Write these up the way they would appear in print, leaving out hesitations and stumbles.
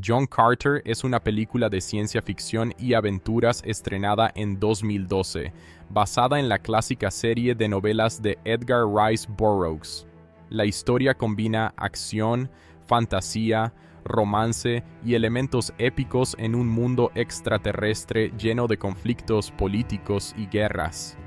John Carter es una película de ciencia ficción y aventuras estrenada en 2012, basada en la clásica serie de novelas de Edgar Rice Burroughs. La historia combina acción, fantasía, romance y elementos épicos en un mundo extraterrestre lleno de conflictos políticos y guerras.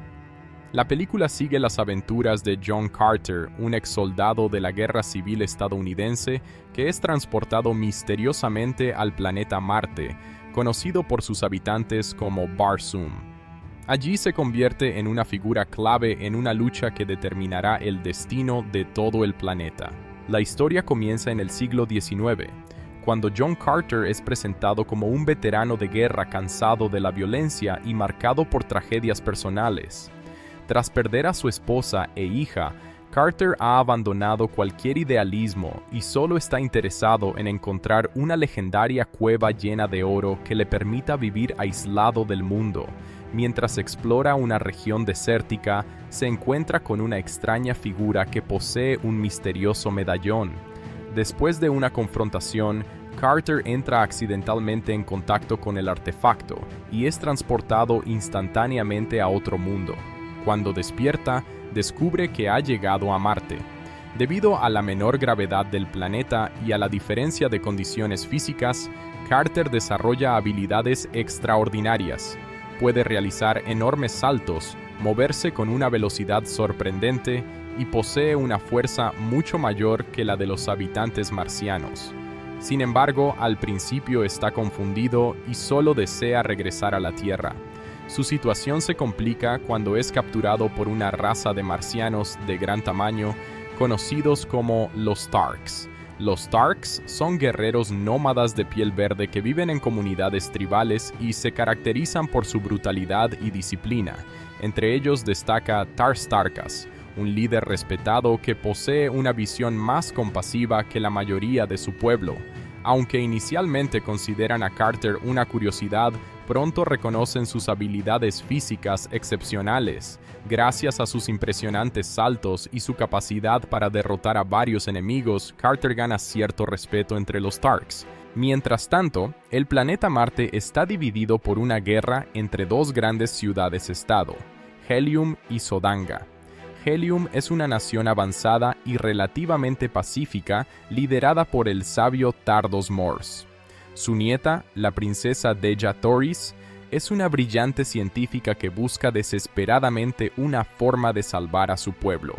La película sigue las aventuras de John Carter, un exsoldado de la Guerra Civil estadounidense que es transportado misteriosamente al planeta Marte, conocido por sus habitantes como Barsoom. Allí se convierte en una figura clave en una lucha que determinará el destino de todo el planeta. La historia comienza en el siglo XIX, cuando John Carter es presentado como un veterano de guerra cansado de la violencia y marcado por tragedias personales. Tras perder a su esposa e hija, Carter ha abandonado cualquier idealismo y solo está interesado en encontrar una legendaria cueva llena de oro que le permita vivir aislado del mundo. Mientras explora una región desértica, se encuentra con una extraña figura que posee un misterioso medallón. Después de una confrontación, Carter entra accidentalmente en contacto con el artefacto y es transportado instantáneamente a otro mundo. Cuando despierta, descubre que ha llegado a Marte. Debido a la menor gravedad del planeta y a la diferencia de condiciones físicas, Carter desarrolla habilidades extraordinarias. Puede realizar enormes saltos, moverse con una velocidad sorprendente y posee una fuerza mucho mayor que la de los habitantes marcianos. Sin embargo, al principio está confundido y solo desea regresar a la Tierra. Su situación se complica cuando es capturado por una raza de marcianos de gran tamaño, conocidos como los Tarks. Los Tarks son guerreros nómadas de piel verde que viven en comunidades tribales y se caracterizan por su brutalidad y disciplina. Entre ellos destaca Tars Tarkas, un líder respetado que posee una visión más compasiva que la mayoría de su pueblo. Aunque inicialmente consideran a Carter una curiosidad, pronto reconocen sus habilidades físicas excepcionales. Gracias a sus impresionantes saltos y su capacidad para derrotar a varios enemigos, Carter gana cierto respeto entre los Tarks. Mientras tanto, el planeta Marte está dividido por una guerra entre dos grandes ciudades-estado, Helium y Sodanga. Helium es una nación avanzada y relativamente pacífica, liderada por el sabio Tardos Mors. Su nieta, la princesa Deja Toris, es una brillante científica que busca desesperadamente una forma de salvar a su pueblo.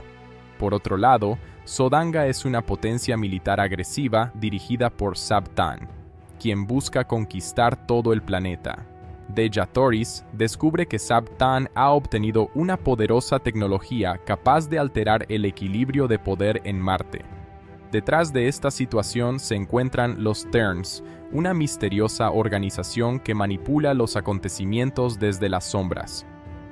Por otro lado, Sodanga es una potencia militar agresiva dirigida por Sabtan, quien busca conquistar todo el planeta. Deja Toris descubre que Sabtan ha obtenido una poderosa tecnología capaz de alterar el equilibrio de poder en Marte. Detrás de esta situación se encuentran los Terns, una misteriosa organización que manipula los acontecimientos desde las sombras.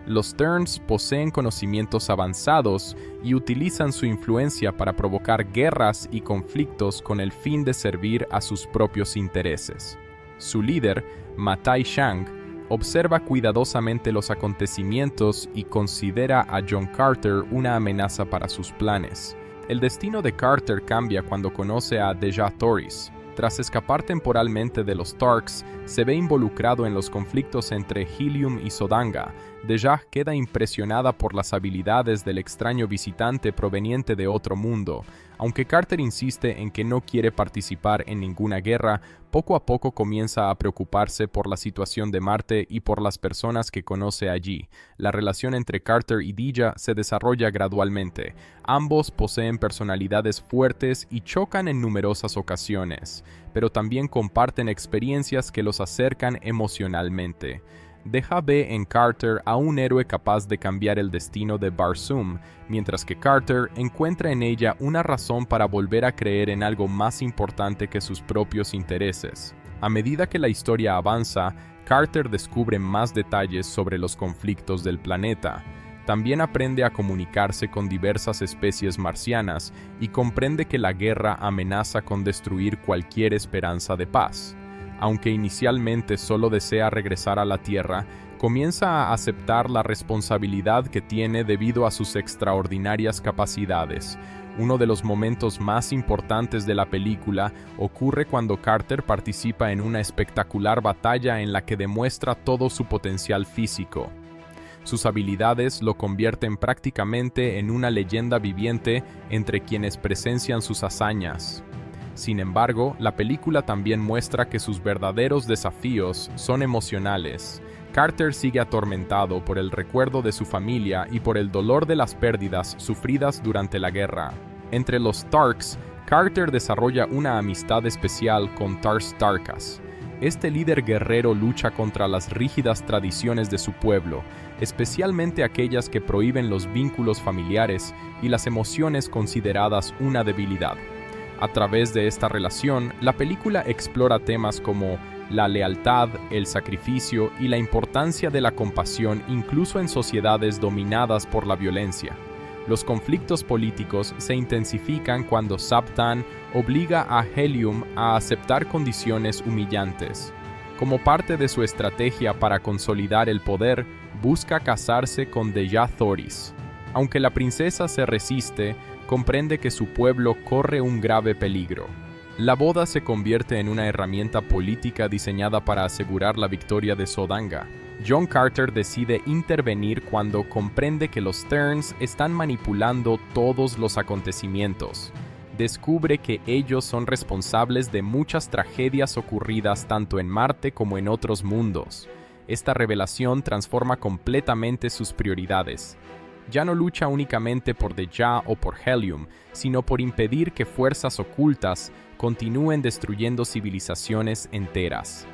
Los Terns poseen conocimientos avanzados y utilizan su influencia para provocar guerras y conflictos con el fin de servir a sus propios intereses. Su líder, Matai Shang, observa cuidadosamente los acontecimientos y considera a John Carter una amenaza para sus planes. El destino de Carter cambia cuando conoce a Deja Toris. Tras escapar temporalmente de los Tarks, se ve involucrado en los conflictos entre Helium y Sodanga. Deja queda impresionada por las habilidades del extraño visitante proveniente de otro mundo. Aunque Carter insiste en que no quiere participar en ninguna guerra, poco a poco comienza a preocuparse por la situación de Marte y por las personas que conoce allí. La relación entre Carter y Deja se desarrolla gradualmente. Ambos poseen personalidades fuertes y chocan en numerosas ocasiones, pero también comparten experiencias que los acercan emocionalmente. Deja ve en Carter a un héroe capaz de cambiar el destino de Barsoom, mientras que Carter encuentra en ella una razón para volver a creer en algo más importante que sus propios intereses. A medida que la historia avanza, Carter descubre más detalles sobre los conflictos del planeta. También aprende a comunicarse con diversas especies marcianas y comprende que la guerra amenaza con destruir cualquier esperanza de paz. Aunque inicialmente solo desea regresar a la Tierra, comienza a aceptar la responsabilidad que tiene debido a sus extraordinarias capacidades. Uno de los momentos más importantes de la película ocurre cuando Carter participa en una espectacular batalla en la que demuestra todo su potencial físico. Sus habilidades lo convierten prácticamente en una leyenda viviente entre quienes presencian sus hazañas. Sin embargo, la película también muestra que sus verdaderos desafíos son emocionales. Carter sigue atormentado por el recuerdo de su familia y por el dolor de las pérdidas sufridas durante la guerra. Entre los Starks, Carter desarrolla una amistad especial con Tars Tarkas. Este líder guerrero lucha contra las rígidas tradiciones de su pueblo, especialmente aquellas que prohíben los vínculos familiares y las emociones consideradas una debilidad. A través de esta relación, la película explora temas como la lealtad, el sacrificio y la importancia de la compasión incluso en sociedades dominadas por la violencia. Los conflictos políticos se intensifican cuando Sabtan obliga a Helium a aceptar condiciones humillantes. Como parte de su estrategia para consolidar el poder, busca casarse con Deja Thoris. Aunque la princesa se resiste, comprende que su pueblo corre un grave peligro. La boda se convierte en una herramienta política diseñada para asegurar la victoria de Sodanga. John Carter decide intervenir cuando comprende que los Sterns están manipulando todos los acontecimientos. Descubre que ellos son responsables de muchas tragedias ocurridas tanto en Marte como en otros mundos. Esta revelación transforma completamente sus prioridades. Ya no lucha únicamente por Deja o por Helium, sino por impedir que fuerzas ocultas continúen destruyendo civilizaciones enteras.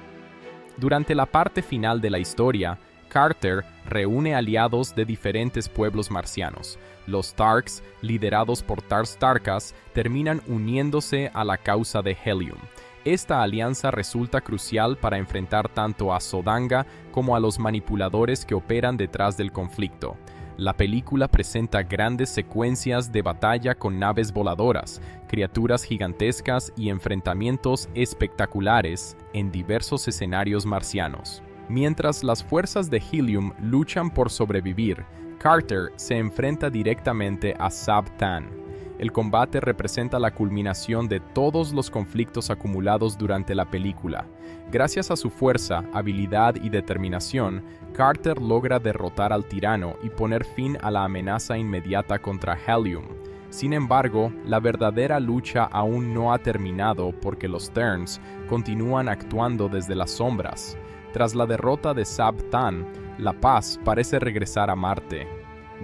Durante la parte final de la historia, Carter reúne aliados de diferentes pueblos marcianos. Los Starks, liderados por Tars Tarkas, terminan uniéndose a la causa de Helium. Esta alianza resulta crucial para enfrentar tanto a Sodanga como a los manipuladores que operan detrás del conflicto. La película presenta grandes secuencias de batalla con naves voladoras, criaturas gigantescas y enfrentamientos espectaculares en diversos escenarios marcianos. Mientras las fuerzas de Helium luchan por sobrevivir, Carter se enfrenta directamente a Sabtan. El combate representa la culminación de todos los conflictos acumulados durante la película. Gracias a su fuerza, habilidad y determinación, Carter logra derrotar al tirano y poner fin a la amenaza inmediata contra Helium. Sin embargo, la verdadera lucha aún no ha terminado porque los Sterns continúan actuando desde las sombras. Tras la derrota de Sabtan, la paz parece regresar a Marte.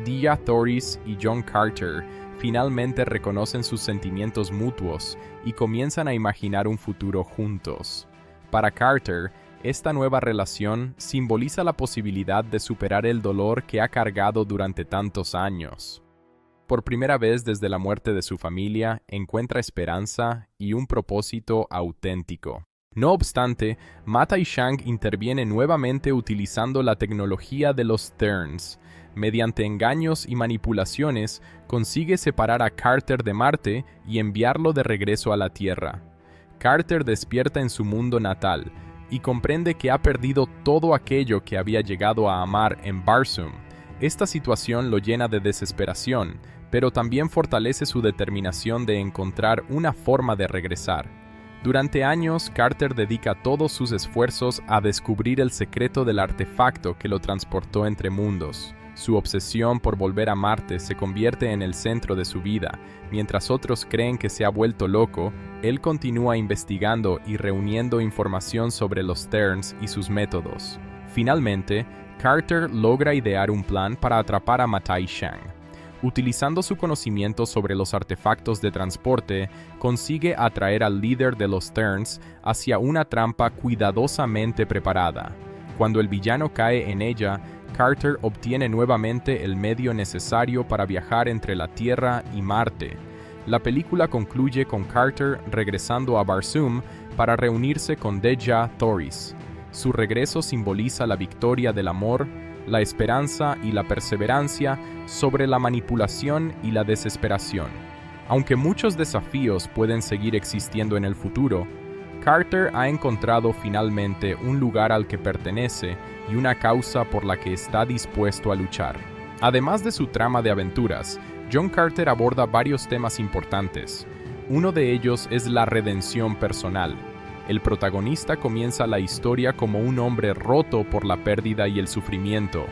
Deja Thoris y John Carter finalmente reconocen sus sentimientos mutuos y comienzan a imaginar un futuro juntos. Para Carter, esta nueva relación simboliza la posibilidad de superar el dolor que ha cargado durante tantos años. Por primera vez desde la muerte de su familia, encuentra esperanza y un propósito auténtico. No obstante, Mata y Shang interviene nuevamente utilizando la tecnología de los Sterns. Mediante engaños y manipulaciones, consigue separar a Carter de Marte y enviarlo de regreso a la Tierra. Carter despierta en su mundo natal y comprende que ha perdido todo aquello que había llegado a amar en Barsoom. Esta situación lo llena de desesperación, pero también fortalece su determinación de encontrar una forma de regresar. Durante años, Carter dedica todos sus esfuerzos a descubrir el secreto del artefacto que lo transportó entre mundos. Su obsesión por volver a Marte se convierte en el centro de su vida. Mientras otros creen que se ha vuelto loco, él continúa investigando y reuniendo información sobre los Sterns y sus métodos. Finalmente, Carter logra idear un plan para atrapar a Mata y Shang. Utilizando su conocimiento sobre los artefactos de transporte, consigue atraer al líder de los Sterns hacia una trampa cuidadosamente preparada. Cuando el villano cae en ella, Carter obtiene nuevamente el medio necesario para viajar entre la Tierra y Marte. La película concluye con Carter regresando a Barsoom para reunirse con Deja Thoris. Su regreso simboliza la victoria del amor, la esperanza y la perseverancia sobre la manipulación y la desesperación. Aunque muchos desafíos pueden seguir existiendo en el futuro, Carter ha encontrado finalmente un lugar al que pertenece y una causa por la que está dispuesto a luchar. Además de su trama de aventuras, John Carter aborda varios temas importantes. Uno de ellos es la redención personal. El protagonista comienza la historia como un hombre roto por la pérdida y el sufrimiento.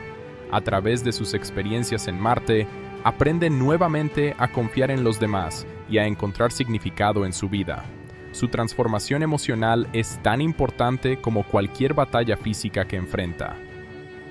A través de sus experiencias en Marte, aprende nuevamente a confiar en los demás y a encontrar significado en su vida. Su transformación emocional es tan importante como cualquier batalla física que enfrenta.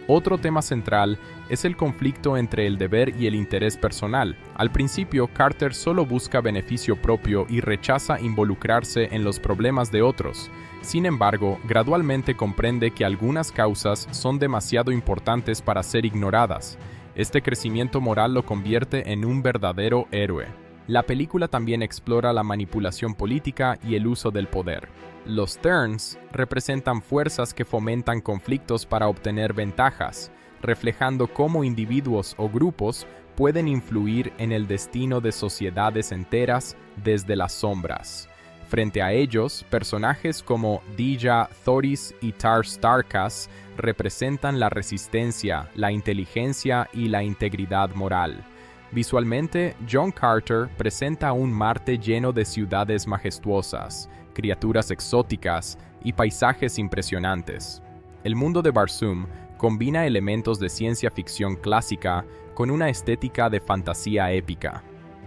Otro tema central es el conflicto entre el deber y el interés personal. Al principio, Carter solo busca beneficio propio y rechaza involucrarse en los problemas de otros. Sin embargo, gradualmente comprende que algunas causas son demasiado importantes para ser ignoradas. Este crecimiento moral lo convierte en un verdadero héroe. La película también explora la manipulación política y el uso del poder. Los Terns representan fuerzas que fomentan conflictos para obtener ventajas, reflejando cómo individuos o grupos pueden influir en el destino de sociedades enteras desde las sombras. Frente a ellos, personajes como Dija Thoris y Tar Starkas representan la resistencia, la inteligencia y la integridad moral. Visualmente, John Carter presenta un Marte lleno de ciudades majestuosas, criaturas exóticas y paisajes impresionantes. El mundo de Barsoom combina elementos de ciencia ficción clásica con una estética de fantasía épica.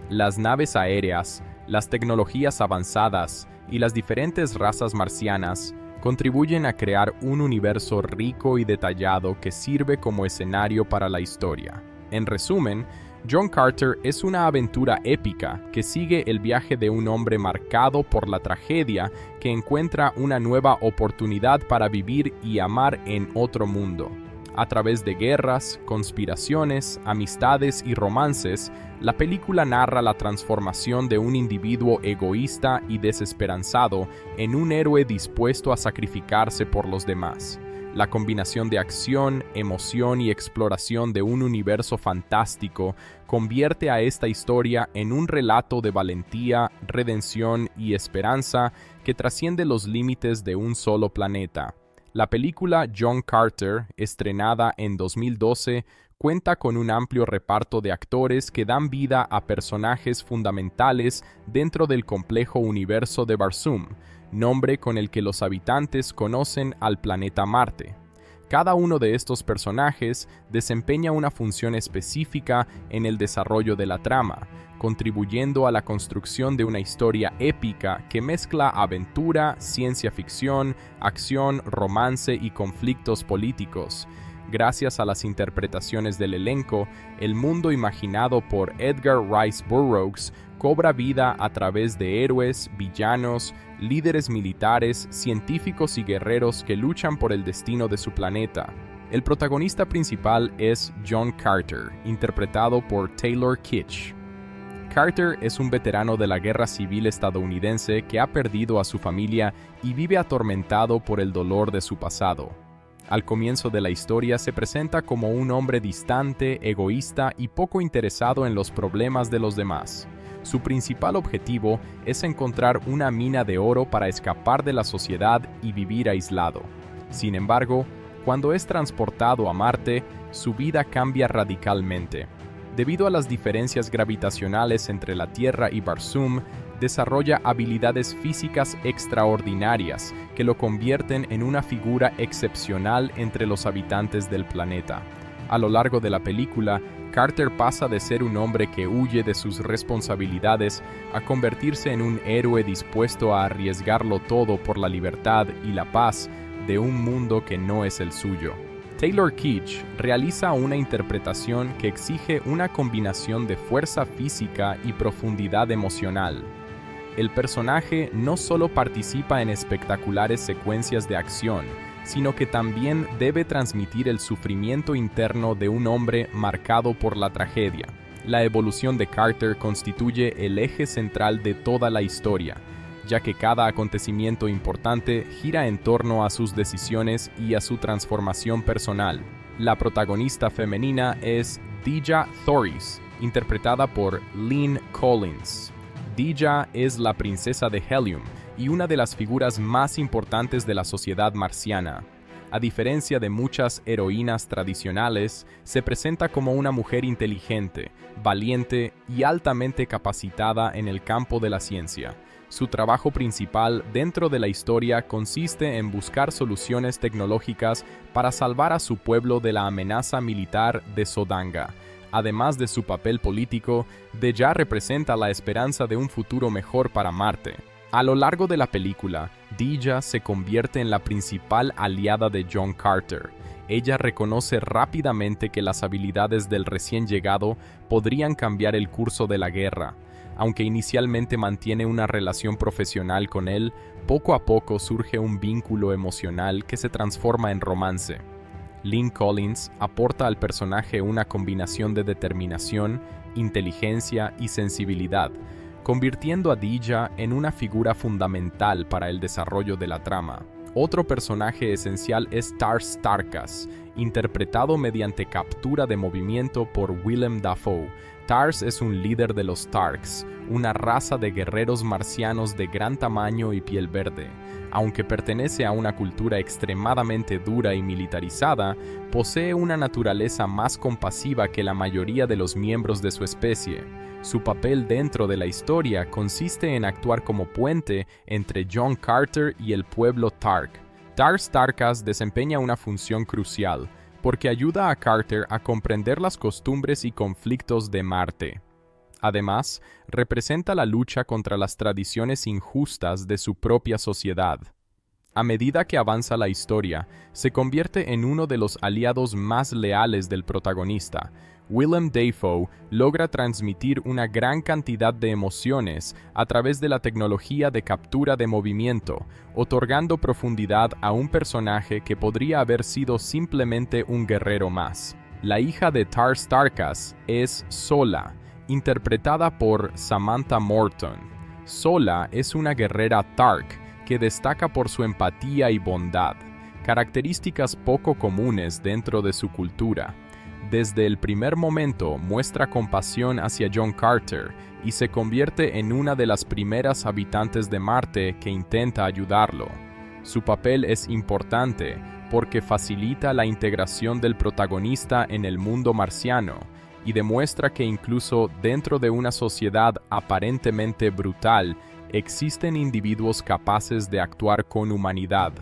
Las naves aéreas, las tecnologías avanzadas y las diferentes razas marcianas contribuyen a crear un universo rico y detallado que sirve como escenario para la historia. En resumen, John Carter es una aventura épica que sigue el viaje de un hombre marcado por la tragedia que encuentra una nueva oportunidad para vivir y amar en otro mundo. A través de guerras, conspiraciones, amistades y romances, la película narra la transformación de un individuo egoísta y desesperanzado en un héroe dispuesto a sacrificarse por los demás. La combinación de acción, emoción y exploración de un universo fantástico convierte a esta historia en un relato de valentía, redención y esperanza que trasciende los límites de un solo planeta. La película John Carter, estrenada en 2012, cuenta con un amplio reparto de actores que dan vida a personajes fundamentales dentro del complejo universo de Barsoom, nombre con el que los habitantes conocen al planeta Marte. Cada uno de estos personajes desempeña una función específica en el desarrollo de la trama, contribuyendo a la construcción de una historia épica que mezcla aventura, ciencia ficción, acción, romance y conflictos políticos. Gracias a las interpretaciones del elenco, el mundo imaginado por Edgar Rice Burroughs cobra vida a través de héroes, villanos, líderes militares, científicos y guerreros que luchan por el destino de su planeta. El protagonista principal es John Carter, interpretado por Taylor Kitsch. Carter es un veterano de la Guerra Civil estadounidense que ha perdido a su familia y vive atormentado por el dolor de su pasado. Al comienzo de la historia se presenta como un hombre distante, egoísta y poco interesado en los problemas de los demás. Su principal objetivo es encontrar una mina de oro para escapar de la sociedad y vivir aislado. Sin embargo, cuando es transportado a Marte, su vida cambia radicalmente. Debido a las diferencias gravitacionales entre la Tierra y Barsoom, desarrolla habilidades físicas extraordinarias que lo convierten en una figura excepcional entre los habitantes del planeta. A lo largo de la película, Carter pasa de ser un hombre que huye de sus responsabilidades a convertirse en un héroe dispuesto a arriesgarlo todo por la libertad y la paz de un mundo que no es el suyo. Taylor Kitsch realiza una interpretación que exige una combinación de fuerza física y profundidad emocional. El personaje no solo participa en espectaculares secuencias de acción, sino que también debe transmitir el sufrimiento interno de un hombre marcado por la tragedia. La evolución de Carter constituye el eje central de toda la historia, ya que cada acontecimiento importante gira en torno a sus decisiones y a su transformación personal. La protagonista femenina es Dija Thoris, interpretada por Lynn Collins. Dija es la princesa de Helium y una de las figuras más importantes de la sociedad marciana. A diferencia de muchas heroínas tradicionales, se presenta como una mujer inteligente, valiente y altamente capacitada en el campo de la ciencia. Su trabajo principal dentro de la historia consiste en buscar soluciones tecnológicas para salvar a su pueblo de la amenaza militar de Sodanga. Además de su papel político, Dejah representa la esperanza de un futuro mejor para Marte. A lo largo de la película, Dejah se convierte en la principal aliada de John Carter. Ella reconoce rápidamente que las habilidades del recién llegado podrían cambiar el curso de la guerra. Aunque inicialmente mantiene una relación profesional con él, poco a poco surge un vínculo emocional que se transforma en romance. Lynn Collins aporta al personaje una combinación de determinación, inteligencia y sensibilidad, convirtiendo a Dejah en una figura fundamental para el desarrollo de la trama. Otro personaje esencial es Tars Tarkas, interpretado mediante captura de movimiento por Willem Dafoe. Tars es un líder de los Tarks, una raza de guerreros marcianos de gran tamaño y piel verde. Aunque pertenece a una cultura extremadamente dura y militarizada, posee una naturaleza más compasiva que la mayoría de los miembros de su especie. Su papel dentro de la historia consiste en actuar como puente entre John Carter y el pueblo Tark. Tars Tarkas desempeña una función crucial, porque ayuda a Carter a comprender las costumbres y conflictos de Marte. Además, representa la lucha contra las tradiciones injustas de su propia sociedad. A medida que avanza la historia, se convierte en uno de los aliados más leales del protagonista. Willem Dafoe logra transmitir una gran cantidad de emociones a través de la tecnología de captura de movimiento, otorgando profundidad a un personaje que podría haber sido simplemente un guerrero más. La hija de Tars Tarkas es Sola, interpretada por Samantha Morton. Sola es una guerrera Tark que destaca por su empatía y bondad, características poco comunes dentro de su cultura. Desde el primer momento muestra compasión hacia John Carter y se convierte en una de las primeras habitantes de Marte que intenta ayudarlo. Su papel es importante porque facilita la integración del protagonista en el mundo marciano y demuestra que incluso dentro de una sociedad aparentemente brutal, existen individuos capaces de actuar con humanidad.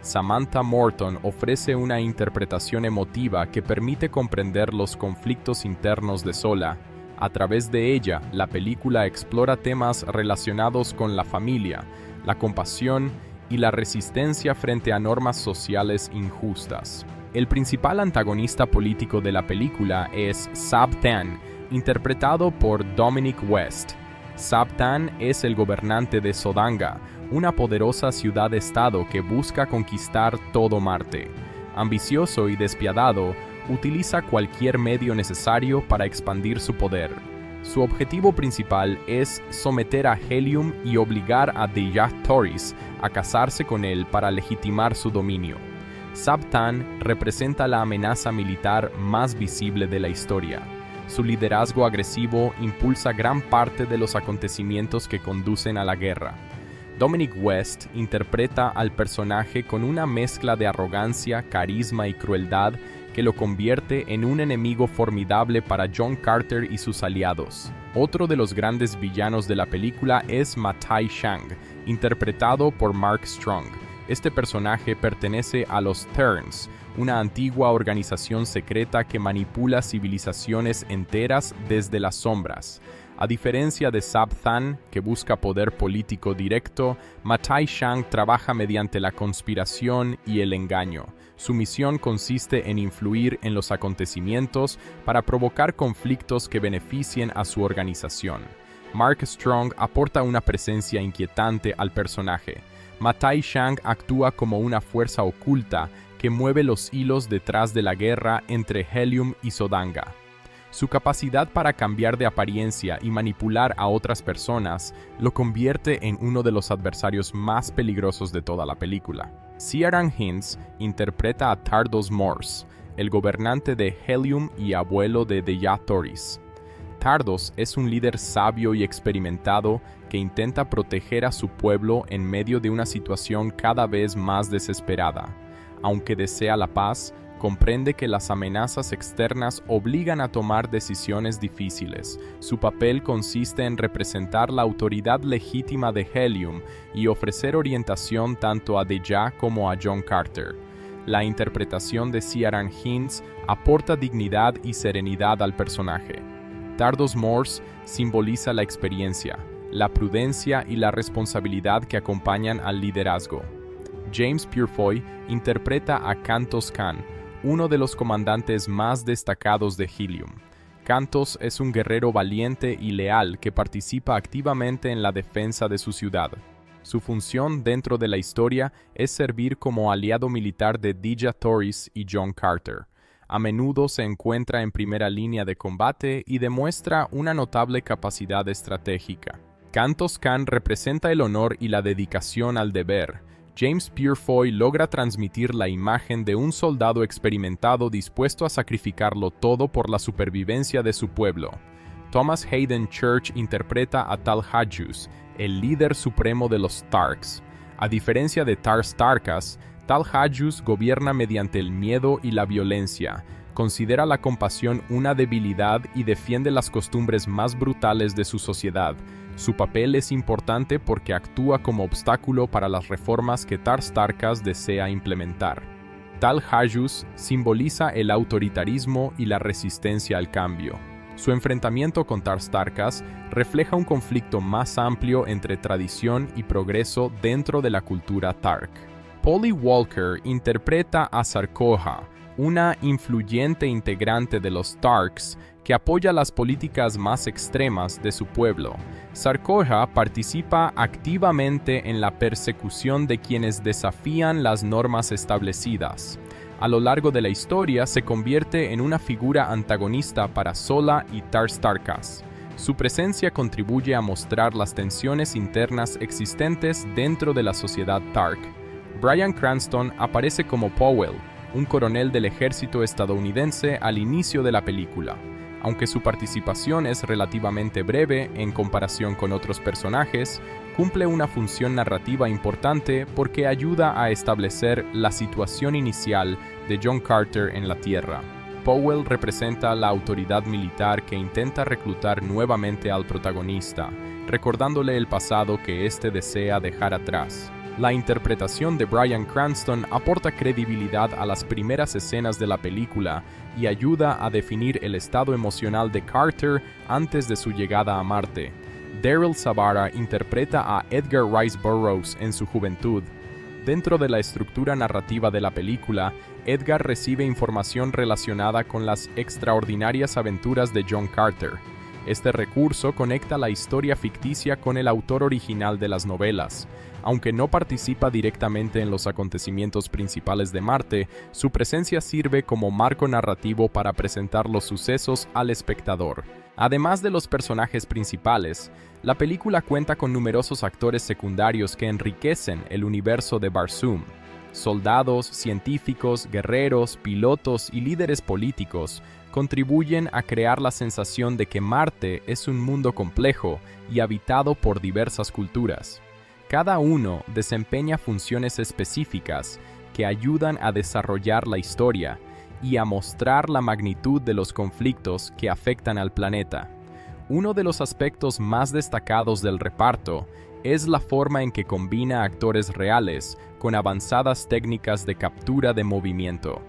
Samantha Morton ofrece una interpretación emotiva que permite comprender los conflictos internos de Sola. A través de ella, la película explora temas relacionados con la familia, la compasión y la resistencia frente a normas sociales injustas. El principal antagonista político de la película es Sabtan, interpretado por Dominic West. Sabtan es el gobernante de Sodanga, una poderosa ciudad-estado que busca conquistar todo Marte. Ambicioso y despiadado, utiliza cualquier medio necesario para expandir su poder. Su objetivo principal es someter a Helium y obligar a Dejah Thoris a casarse con él para legitimar su dominio. Sabtan representa la amenaza militar más visible de la historia. Su liderazgo agresivo impulsa gran parte de los acontecimientos que conducen a la guerra. Dominic West interpreta al personaje con una mezcla de arrogancia, carisma y crueldad que lo convierte en un enemigo formidable para John Carter y sus aliados. Otro de los grandes villanos de la película es Matai Shang, interpretado por Mark Strong. Este personaje pertenece a los Terns, una antigua organización secreta que manipula civilizaciones enteras desde las sombras. A diferencia de Sabtan, que busca poder político directo, Matai Shang trabaja mediante la conspiración y el engaño. Su misión consiste en influir en los acontecimientos para provocar conflictos que beneficien a su organización. Mark Strong aporta una presencia inquietante al personaje. Matai Shang actúa como una fuerza oculta que mueve los hilos detrás de la guerra entre Helium y Sodanga. Su capacidad para cambiar de apariencia y manipular a otras personas lo convierte en uno de los adversarios más peligrosos de toda la película. Ciaran Hinds interpreta a Tardos Mors, el gobernante de Helium y abuelo de Dejah Thoris. Tardos es un líder sabio y experimentado que intenta proteger a su pueblo en medio de una situación cada vez más desesperada. Aunque desea la paz, comprende que las amenazas externas obligan a tomar decisiones difíciles. Su papel consiste en representar la autoridad legítima de Helium y ofrecer orientación tanto a Deja como a John Carter. La interpretación de Ciarán Hinds aporta dignidad y serenidad al personaje. Tardos Mors simboliza la experiencia, la prudencia y la responsabilidad que acompañan al liderazgo. James Purefoy interpreta a Kantos Kan, uno de los comandantes más destacados de Helium. Kantos es un guerrero valiente y leal que participa activamente en la defensa de su ciudad. Su función dentro de la historia es servir como aliado militar de Deja Thoris y John Carter. A menudo se encuentra en primera línea de combate y demuestra una notable capacidad estratégica. Kantos Kan representa el honor y la dedicación al deber. James Purefoy logra transmitir la imagen de un soldado experimentado dispuesto a sacrificarlo todo por la supervivencia de su pueblo. Thomas Hayden Church interpreta a Tal Hajjus, el líder supremo de los Starks. A diferencia de Tar Starkas, Tal Hajjus gobierna mediante el miedo y la violencia, considera la compasión una debilidad y defiende las costumbres más brutales de su sociedad. Su papel es importante porque actúa como obstáculo para las reformas que Tar Starkas desea implementar. Tal Hajjus simboliza el autoritarismo y la resistencia al cambio. Su enfrentamiento con Tar Starkas refleja un conflicto más amplio entre tradición y progreso dentro de la cultura Tark. Polly Walker interpreta a Sarkooha, una influyente integrante de los Tarks que apoya las políticas más extremas de su pueblo. Sarkooha participa activamente en la persecución de quienes desafían las normas establecidas. A lo largo de la historia se convierte en una figura antagonista para Sola y Tar Starkas. Su presencia contribuye a mostrar las tensiones internas existentes dentro de la sociedad Tark. Bryan Cranston aparece como Powell, un coronel del ejército estadounidense al inicio de la película. Aunque su participación es relativamente breve en comparación con otros personajes, cumple una función narrativa importante porque ayuda a establecer la situación inicial de John Carter en la Tierra. Powell representa la autoridad militar que intenta reclutar nuevamente al protagonista, recordándole el pasado que éste desea dejar atrás. La interpretación de Bryan Cranston aporta credibilidad a las primeras escenas de la película y ayuda a definir el estado emocional de Carter antes de su llegada a Marte. Daryl Sabara interpreta a Edgar Rice Burroughs en su juventud. Dentro de la estructura narrativa de la película, Edgar recibe información relacionada con las extraordinarias aventuras de John Carter. Este recurso conecta la historia ficticia con el autor original de las novelas. Aunque no participa directamente en los acontecimientos principales de Marte, su presencia sirve como marco narrativo para presentar los sucesos al espectador. Además de los personajes principales, la película cuenta con numerosos actores secundarios que enriquecen el universo de Barsoom. Soldados, científicos, guerreros, pilotos y líderes políticos contribuyen a crear la sensación de que Marte es un mundo complejo y habitado por diversas culturas. Cada uno desempeña funciones específicas que ayudan a desarrollar la historia y a mostrar la magnitud de los conflictos que afectan al planeta. Uno de los aspectos más destacados del reparto es la forma en que combina actores reales con avanzadas técnicas de captura de movimiento.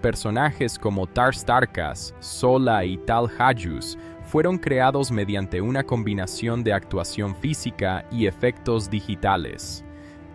Personajes como Tar Starkas, Sola y Tal Hajjus fueron creados mediante una combinación de actuación física y efectos digitales.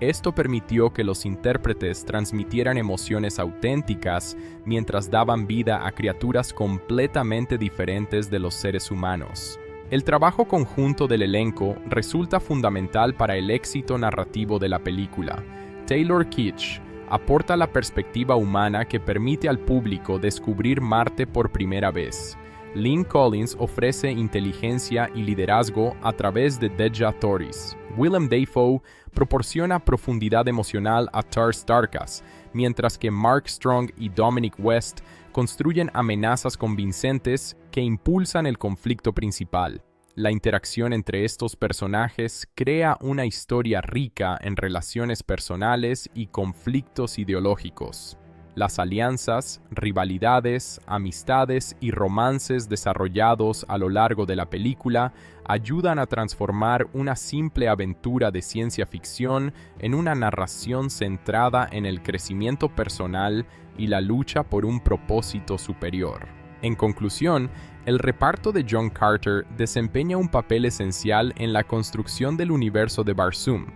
Esto permitió que los intérpretes transmitieran emociones auténticas mientras daban vida a criaturas completamente diferentes de los seres humanos. El trabajo conjunto del elenco resulta fundamental para el éxito narrativo de la película. Taylor Kitsch aporta la perspectiva humana que permite al público descubrir Marte por primera vez. Lynn Collins ofrece inteligencia y liderazgo a través de Deja Thoris. Willem Dafoe proporciona profundidad emocional a Tar Starkas, mientras que Mark Strong y Dominic West construyen amenazas convincentes que impulsan el conflicto principal. La interacción entre estos personajes crea una historia rica en relaciones personales y conflictos ideológicos. Las alianzas, rivalidades, amistades y romances desarrollados a lo largo de la película ayudan a transformar una simple aventura de ciencia ficción en una narración centrada en el crecimiento personal y la lucha por un propósito superior. En conclusión, el reparto de John Carter desempeña un papel esencial en la construcción del universo de Barsoom.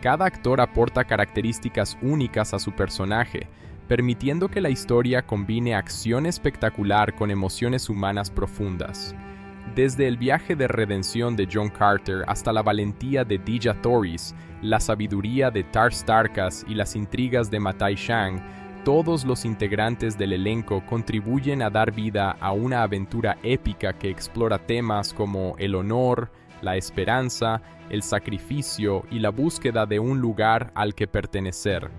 Cada actor aporta características únicas a su personaje, permitiendo que la historia combine acción espectacular con emociones humanas profundas. Desde el viaje de redención de John Carter hasta la valentía de Dejah Thoris, la sabiduría de Tars Tarkas y las intrigas de Matai Shang, todos los integrantes del elenco contribuyen a dar vida a una aventura épica que explora temas como el honor, la esperanza, el sacrificio y la búsqueda de un lugar al que pertenecer.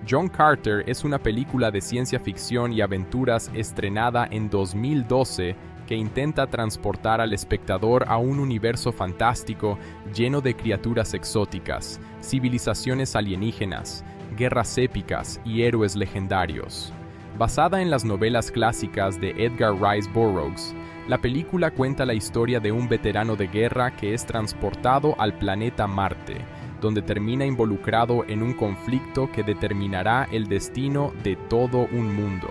John Carter es una película de ciencia ficción y aventuras estrenada en 2012 que intenta transportar al espectador a un universo fantástico lleno de criaturas exóticas, civilizaciones alienígenas, guerras épicas y héroes legendarios. Basada en las novelas clásicas de Edgar Rice Burroughs, la película cuenta la historia de un veterano de guerra que es transportado al planeta Marte, donde termina involucrado en un conflicto que determinará el destino de todo un mundo.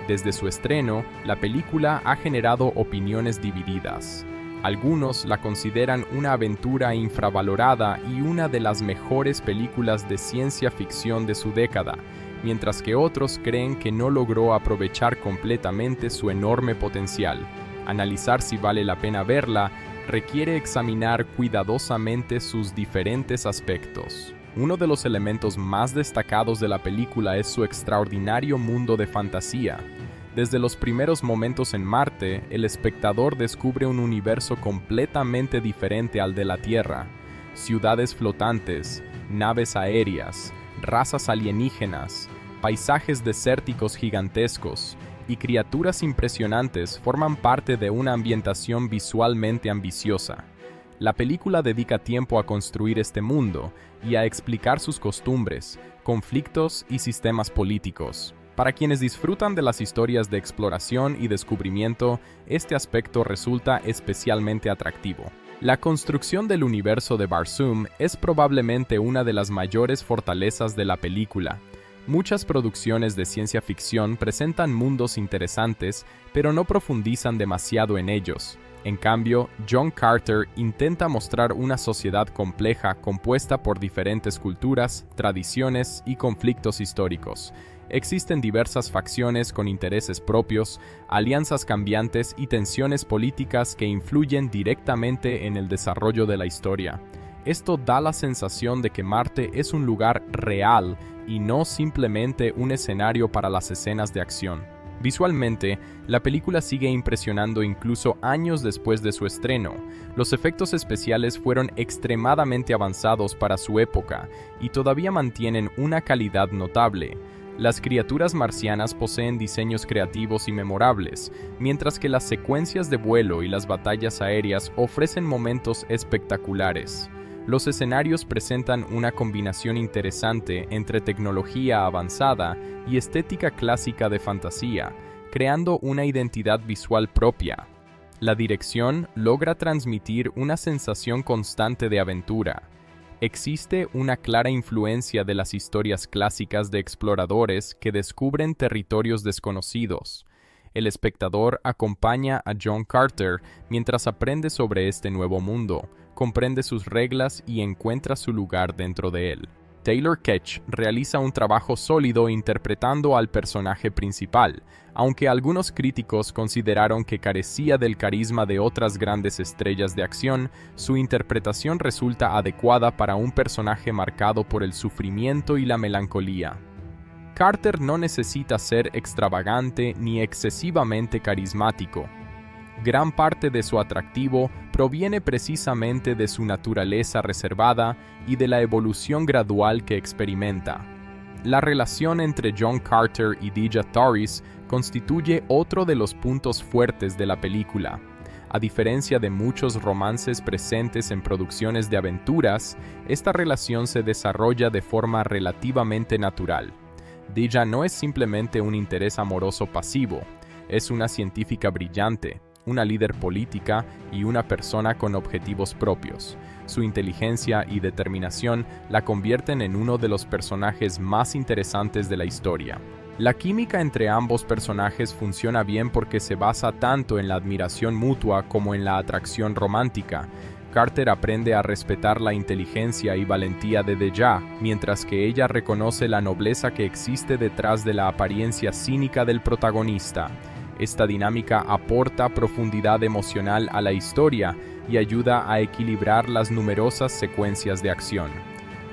Desde su estreno, la película ha generado opiniones divididas. Algunos la consideran una aventura infravalorada y una de las mejores películas de ciencia ficción de su década, mientras que otros creen que no logró aprovechar completamente su enorme potencial. Analizar si vale la pena verla requiere examinar cuidadosamente sus diferentes aspectos. Uno de los elementos más destacados de la película es su extraordinario mundo de fantasía. Desde los primeros momentos en Marte, el espectador descubre un universo completamente diferente al de la Tierra. Ciudades flotantes, naves aéreas, razas alienígenas, paisajes desérticos gigantescos y criaturas impresionantes forman parte de una ambientación visualmente ambiciosa. La película dedica tiempo a construir este mundo y a explicar sus costumbres, conflictos y sistemas políticos. Para quienes disfrutan de las historias de exploración y descubrimiento, este aspecto resulta especialmente atractivo. La construcción del universo de Barsoom es probablemente una de las mayores fortalezas de la película. Muchas producciones de ciencia ficción presentan mundos interesantes, pero no profundizan demasiado en ellos. En cambio, John Carter intenta mostrar una sociedad compleja compuesta por diferentes culturas, tradiciones y conflictos históricos. Existen diversas facciones con intereses propios, alianzas cambiantes y tensiones políticas que influyen directamente en el desarrollo de la historia. Esto da la sensación de que Marte es un lugar real y no simplemente un escenario para las escenas de acción. Visualmente, la película sigue impresionando incluso años después de su estreno. Los efectos especiales fueron extremadamente avanzados para su época y todavía mantienen una calidad notable. Las criaturas marcianas poseen diseños creativos y memorables, mientras que las secuencias de vuelo y las batallas aéreas ofrecen momentos espectaculares. Los escenarios presentan una combinación interesante entre tecnología avanzada y estética clásica de fantasía, creando una identidad visual propia. La dirección logra transmitir una sensación constante de aventura. Existe una clara influencia de las historias clásicas de exploradores que descubren territorios desconocidos. El espectador acompaña a John Carter mientras aprende sobre este nuevo mundo, comprende sus reglas y encuentra su lugar dentro de él. Taylor Kitsch realiza un trabajo sólido interpretando al personaje principal, aunque algunos críticos consideraron que carecía del carisma de otras grandes estrellas de acción, su interpretación resulta adecuada para un personaje marcado por el sufrimiento y la melancolía. Carter no necesita ser extravagante ni excesivamente carismático. Gran parte de su atractivo proviene precisamente de su naturaleza reservada y de la evolución gradual que experimenta. La relación entre John Carter y Dejah Thoris constituye otro de los puntos fuertes de la película. A diferencia de muchos romances presentes en producciones de aventuras, esta relación se desarrolla de forma relativamente natural. Dija no es simplemente un interés amoroso pasivo, es una científica brillante, una líder política y una persona con objetivos propios. Su inteligencia y determinación la convierten en uno de los personajes más interesantes de la historia. La química entre ambos personajes funciona bien porque se basa tanto en la admiración mutua como en la atracción romántica. Carter aprende a respetar la inteligencia y valentía de Dejah, mientras que ella reconoce la nobleza que existe detrás de la apariencia cínica del protagonista. Esta dinámica aporta profundidad emocional a la historia y ayuda a equilibrar las numerosas secuencias de acción.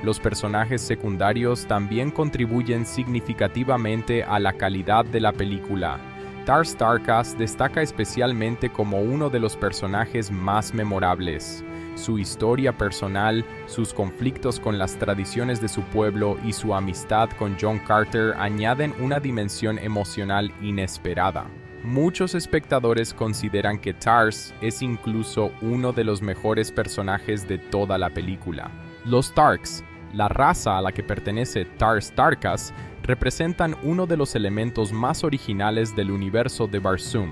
Los personajes secundarios también contribuyen significativamente a la calidad de la película. Tars Tarkas destaca especialmente como uno de los personajes más memorables. Su historia personal, sus conflictos con las tradiciones de su pueblo y su amistad con John Carter añaden una dimensión emocional inesperada. Muchos espectadores consideran que Tars es incluso uno de los mejores personajes de toda la película. Los Tarks, la raza a la que pertenece Tars Tarkas, representan uno de los elementos más originales del universo de Barsoom.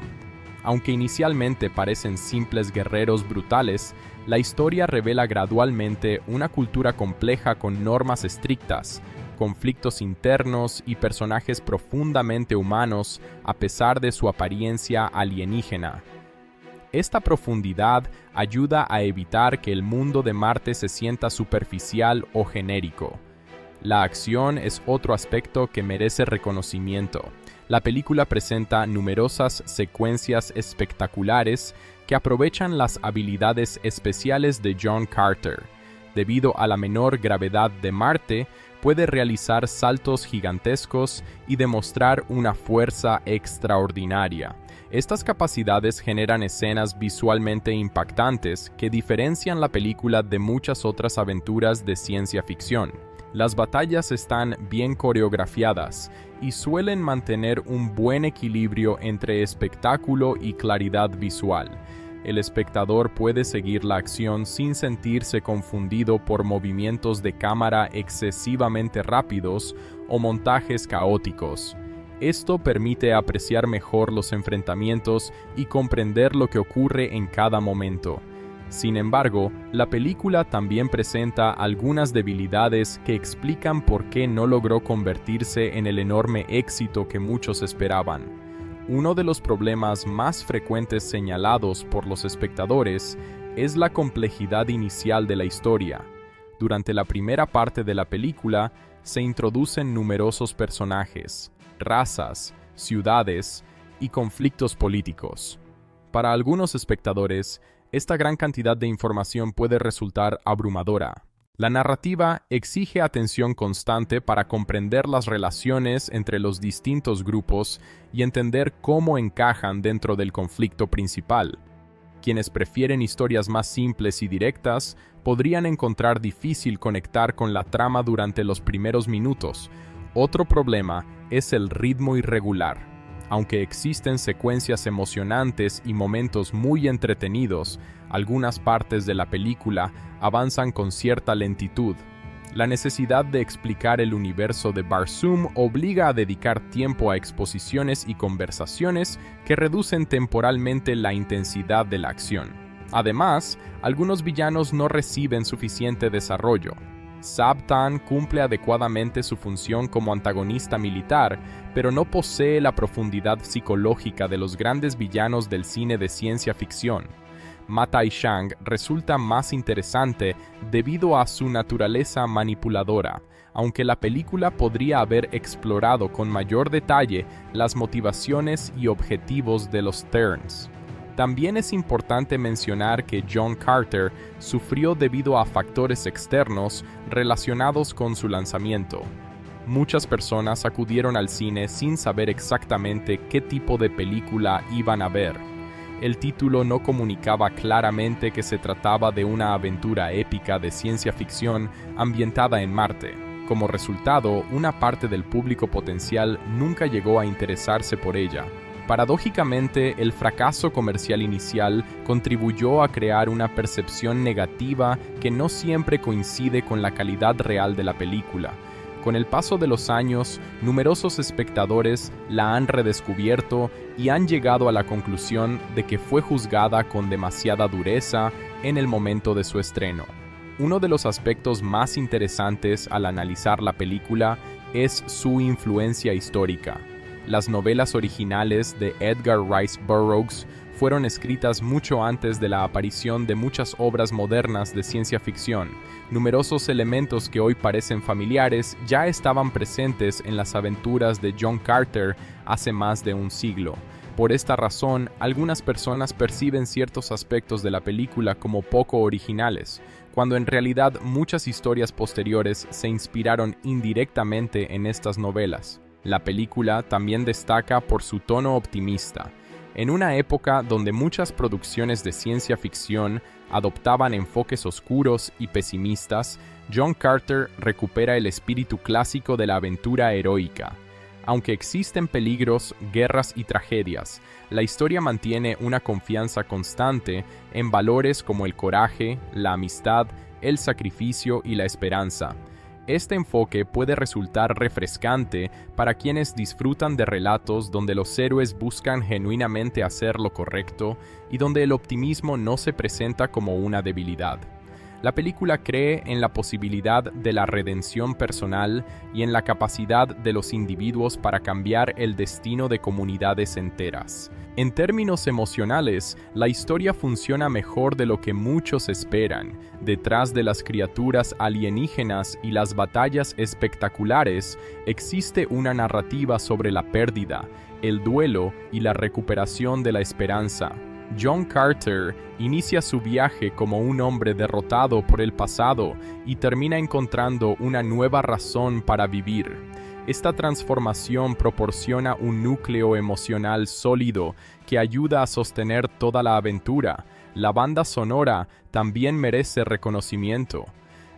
Aunque inicialmente parecen simples guerreros brutales, la historia revela gradualmente una cultura compleja con normas estrictas, conflictos internos y personajes profundamente humanos a pesar de su apariencia alienígena. Esta profundidad ayuda a evitar que el mundo de Marte se sienta superficial o genérico. La acción es otro aspecto que merece reconocimiento. La película presenta numerosas secuencias espectaculares que aprovechan las habilidades especiales de John Carter. Debido a la menor gravedad de Marte, puede realizar saltos gigantescos y demostrar una fuerza extraordinaria. Estas capacidades generan escenas visualmente impactantes que diferencian la película de muchas otras aventuras de ciencia ficción. Las batallas están bien coreografiadas y suelen mantener un buen equilibrio entre espectáculo y claridad visual. El espectador puede seguir la acción sin sentirse confundido por movimientos de cámara excesivamente rápidos o montajes caóticos. Esto permite apreciar mejor los enfrentamientos y comprender lo que ocurre en cada momento. Sin embargo, la película también presenta algunas debilidades que explican por qué no logró convertirse en el enorme éxito que muchos esperaban. Uno de los problemas más frecuentes señalados por los espectadores es la complejidad inicial de la historia. Durante la primera parte de la película, se introducen numerosos personajes, razas, ciudades y conflictos políticos. Para algunos espectadores, esta gran cantidad de información puede resultar abrumadora. La narrativa exige atención constante para comprender las relaciones entre los distintos grupos y entender cómo encajan dentro del conflicto principal. Quienes prefieren historias más simples y directas podrían encontrar difícil conectar con la trama durante los primeros minutos. Otro problema es el ritmo irregular. Aunque existen secuencias emocionantes y momentos muy entretenidos, algunas partes de la película avanzan con cierta lentitud. La necesidad de explicar el universo de Barsoom obliga a dedicar tiempo a exposiciones y conversaciones que reducen temporalmente la intensidad de la acción. Además, algunos villanos no reciben suficiente desarrollo. Sabtan cumple adecuadamente su función como antagonista militar, pero no posee la profundidad psicológica de los grandes villanos del cine de ciencia ficción. Ma-Tai Chang resulta más interesante debido a su naturaleza manipuladora, aunque la película podría haber explorado con mayor detalle las motivaciones y objetivos de los Terns. También es importante mencionar que John Carter sufrió debido a factores externos relacionados con su lanzamiento. Muchas personas acudieron al cine sin saber exactamente qué tipo de película iban a ver. El título no comunicaba claramente que se trataba de una aventura épica de ciencia ficción ambientada en Marte. Como resultado, una parte del público potencial nunca llegó a interesarse por ella. Paradójicamente, el fracaso comercial inicial contribuyó a crear una percepción negativa que no siempre coincide con la calidad real de la película. Con el paso de los años, numerosos espectadores la han redescubierto y han llegado a la conclusión de que fue juzgada con demasiada dureza en el momento de su estreno. Uno de los aspectos más interesantes al analizar la película es su influencia histórica. Las novelas originales de Edgar Rice Burroughs fueron escritas mucho antes de la aparición de muchas obras modernas de ciencia ficción. Numerosos elementos que hoy parecen familiares ya estaban presentes en las aventuras de John Carter hace más de un siglo. Por esta razón, algunas personas perciben ciertos aspectos de la película como poco originales, cuando en realidad muchas historias posteriores se inspiraron indirectamente en estas novelas. La película también destaca por su tono optimista. En una época donde muchas producciones de ciencia ficción adoptaban enfoques oscuros y pesimistas, John Carter recupera el espíritu clásico de la aventura heroica. Aunque existen peligros, guerras y tragedias, la historia mantiene una confianza constante en valores como el coraje, la amistad, el sacrificio y la esperanza. Este enfoque puede resultar refrescante para quienes disfrutan de relatos donde los héroes buscan genuinamente hacer lo correcto y donde el optimismo no se presenta como una debilidad. La película cree en la posibilidad de la redención personal y en la capacidad de los individuos para cambiar el destino de comunidades enteras. En términos emocionales, la historia funciona mejor de lo que muchos esperan. Detrás de las criaturas alienígenas y las batallas espectaculares, existe una narrativa sobre la pérdida, el duelo y la recuperación de la esperanza. John Carter inicia su viaje como un hombre derrotado por el pasado y termina encontrando una nueva razón para vivir. Esta transformación proporciona un núcleo emocional sólido que ayuda a sostener toda la aventura. La banda sonora también merece reconocimiento.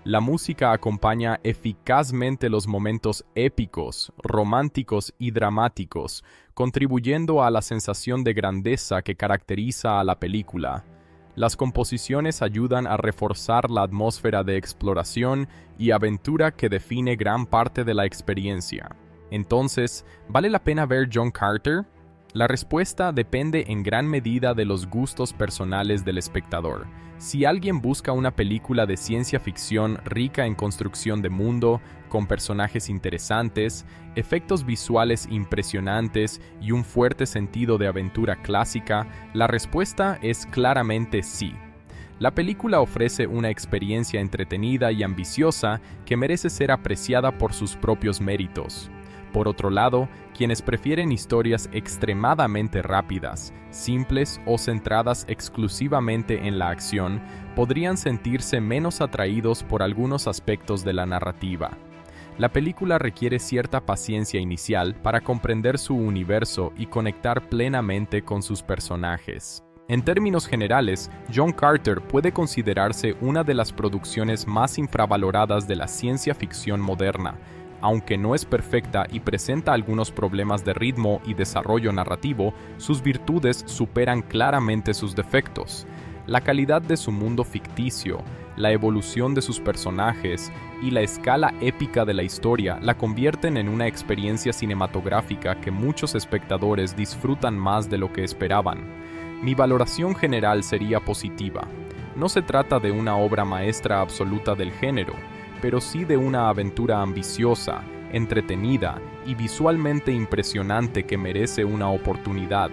La música acompaña eficazmente los momentos épicos, románticos y dramáticos, contribuyendo a la sensación de grandeza que caracteriza a la película. Las composiciones ayudan a reforzar la atmósfera de exploración y aventura que define gran parte de la experiencia. Entonces, ¿vale la pena ver John Carter? La respuesta depende en gran medida de los gustos personales del espectador. Si alguien busca una película de ciencia ficción rica en construcción de mundo, con personajes interesantes, efectos visuales impresionantes y un fuerte sentido de aventura clásica, la respuesta es claramente sí. La película ofrece una experiencia entretenida y ambiciosa que merece ser apreciada por sus propios méritos. Por otro lado, quienes prefieren historias extremadamente rápidas, simples o centradas exclusivamente en la acción, podrían sentirse menos atraídos por algunos aspectos de la narrativa. La película requiere cierta paciencia inicial para comprender su universo y conectar plenamente con sus personajes. En términos generales, John Carter puede considerarse una de las producciones más infravaloradas de la ciencia ficción moderna. Aunque no es perfecta y presenta algunos problemas de ritmo y desarrollo narrativo, sus virtudes superan claramente sus defectos. La calidad de su mundo ficticio, la evolución de sus personajes y la escala épica de la historia la convierten en una experiencia cinematográfica que muchos espectadores disfrutan más de lo que esperaban. Mi valoración general sería positiva. No se trata de una obra maestra absoluta del género, pero sí de una aventura ambiciosa, entretenida y visualmente impresionante que merece una oportunidad.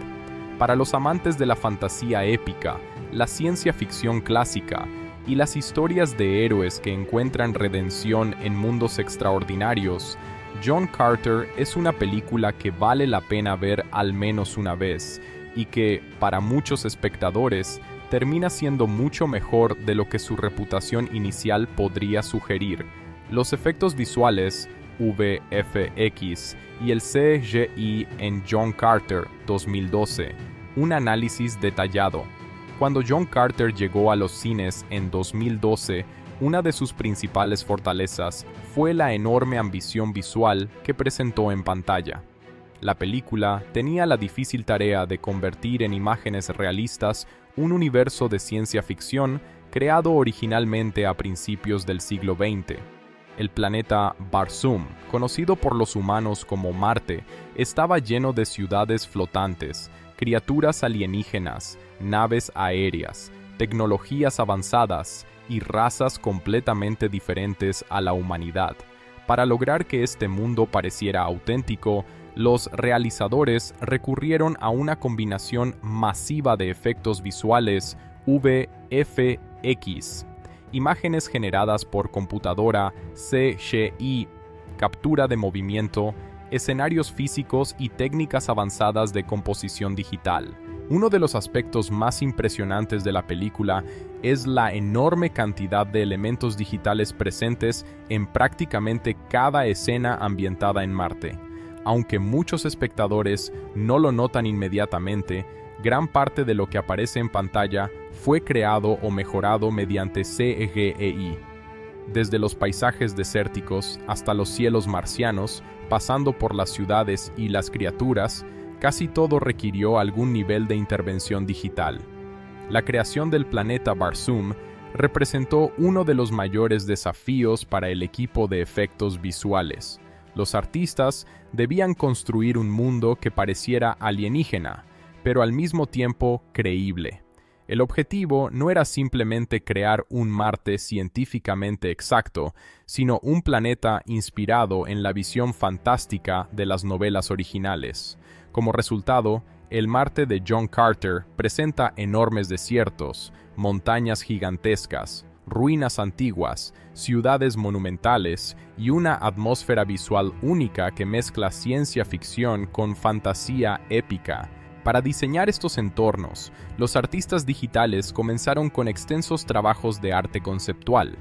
Para los amantes de la fantasía épica, la ciencia ficción clásica y las historias de héroes que encuentran redención en mundos extraordinarios, John Carter es una película que vale la pena ver al menos una vez y que, para muchos espectadores, termina siendo mucho mejor de lo que su reputación inicial podría sugerir. Los efectos visuales, VFX, y el CGI en John Carter 2012. Un análisis detallado. Cuando John Carter llegó a los cines en 2012, una de sus principales fortalezas fue la enorme ambición visual que presentó en pantalla. La película tenía la difícil tarea de convertir en imágenes realistas un universo de ciencia ficción creado originalmente a principios del siglo XX. El planeta Barsoom, conocido por los humanos como Marte, estaba lleno de ciudades flotantes, criaturas alienígenas, naves aéreas, tecnologías avanzadas y razas completamente diferentes a la humanidad. Para lograr que este mundo pareciera auténtico, los realizadores recurrieron a una combinación masiva de efectos visuales VFX, imágenes generadas por computadora CGI, captura de movimiento, escenarios físicos y técnicas avanzadas de composición digital. Uno de los aspectos más impresionantes de la película es la enorme cantidad de elementos digitales presentes en prácticamente cada escena ambientada en Marte. Aunque muchos espectadores no lo notan inmediatamente, gran parte de lo que aparece en pantalla fue creado o mejorado mediante CGI. Desde los paisajes desérticos hasta los cielos marcianos, pasando por las ciudades y las criaturas, casi todo requirió algún nivel de intervención digital. La creación del planeta Barsoom representó uno de los mayores desafíos para el equipo de efectos visuales. Los artistas debían construir un mundo que pareciera alienígena, pero al mismo tiempo creíble. El objetivo no era simplemente crear un Marte científicamente exacto, sino un planeta inspirado en la visión fantástica de las novelas originales. Como resultado, el Marte de John Carter presenta enormes desiertos, montañas gigantescas, ruinas antiguas, ciudades monumentales y una atmósfera visual única que mezcla ciencia ficción con fantasía épica. Para diseñar estos entornos, los artistas digitales comenzaron con extensos trabajos de arte conceptual.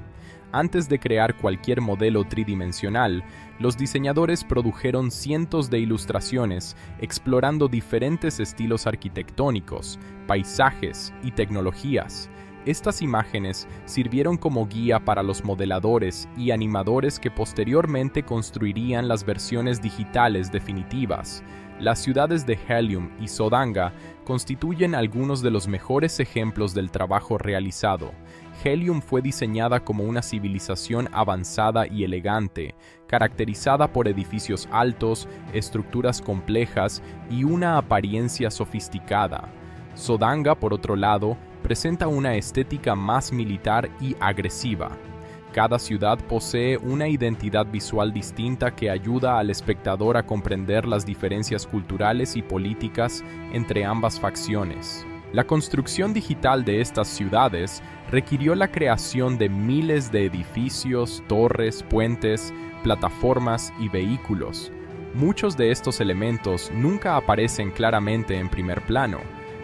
Antes de crear cualquier modelo tridimensional, los diseñadores produjeron cientos de ilustraciones explorando diferentes estilos arquitectónicos, paisajes y tecnologías. Estas imágenes sirvieron como guía para los modeladores y animadores que posteriormente construirían las versiones digitales definitivas. Las ciudades de Helium y Sodanga constituyen algunos de los mejores ejemplos del trabajo realizado. Helium fue diseñada como una civilización avanzada y elegante, caracterizada por edificios altos, estructuras complejas y una apariencia sofisticada. Sodanga, por otro lado, presenta una estética más militar y agresiva. Cada ciudad posee una identidad visual distinta que ayuda al espectador a comprender las diferencias culturales y políticas entre ambas facciones. La construcción digital de estas ciudades requirió la creación de miles de edificios, torres, puentes, plataformas y vehículos. Muchos de estos elementos nunca aparecen claramente en primer plano,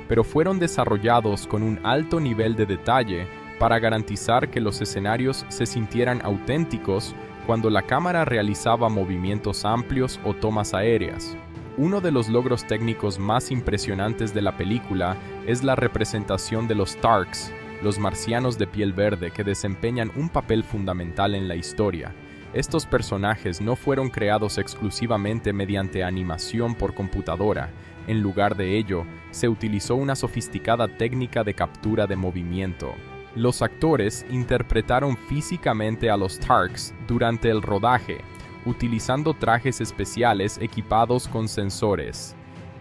pero fueron desarrollados con un alto nivel de detalle para garantizar que los escenarios se sintieran auténticos cuando la cámara realizaba movimientos amplios o tomas aéreas. Uno de los logros técnicos más impresionantes de la película es la representación de los Tarks, los marcianos de piel verde que desempeñan un papel fundamental en la historia. Estos personajes no fueron creados exclusivamente mediante animación por computadora. En lugar de ello, se utilizó una sofisticada técnica de captura de movimiento. Los actores interpretaron físicamente a los Tarks durante el rodaje, utilizando trajes especiales equipados con sensores.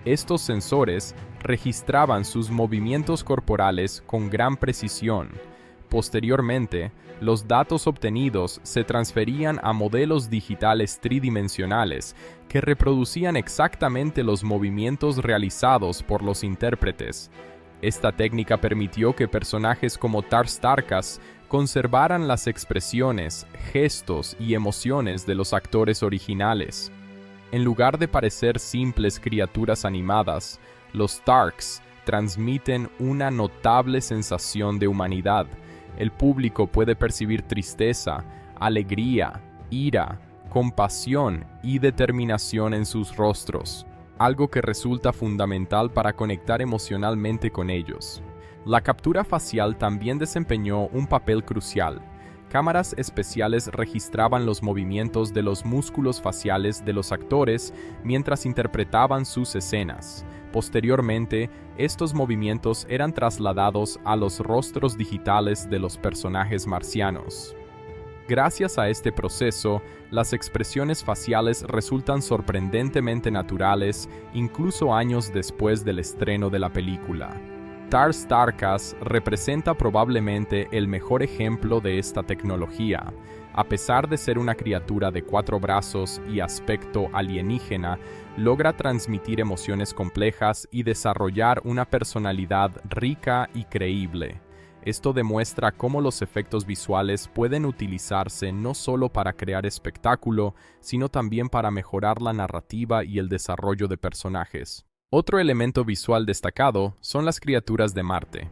Estos sensores registraban sus movimientos corporales con gran precisión. Posteriormente, los datos obtenidos se transferían a modelos digitales tridimensionales que reproducían exactamente los movimientos realizados por los intérpretes. Esta técnica permitió que personajes como Tars Tarkas conservaran las expresiones, gestos y emociones de los actores originales. En lugar de parecer simples criaturas animadas, los Tarks transmiten una notable sensación de humanidad. El público puede percibir tristeza, alegría, ira, compasión y determinación en sus rostros, algo que resulta fundamental para conectar emocionalmente con ellos. La captura facial también desempeñó un papel crucial. Cámaras especiales registraban los movimientos de los músculos faciales de los actores mientras interpretaban sus escenas. Posteriormente, estos movimientos eran trasladados a los rostros digitales de los personajes marcianos. Gracias a este proceso, las expresiones faciales resultan sorprendentemente naturales, incluso años después del estreno de la película. Tars Tarkas representa probablemente el mejor ejemplo de esta tecnología. A pesar de ser una criatura de 4 brazos y aspecto alienígena, logra transmitir emociones complejas y desarrollar una personalidad rica y creíble. Esto demuestra cómo los efectos visuales pueden utilizarse no solo para crear espectáculo, sino también para mejorar la narrativa y el desarrollo de personajes. Otro elemento visual destacado son las criaturas de Marte.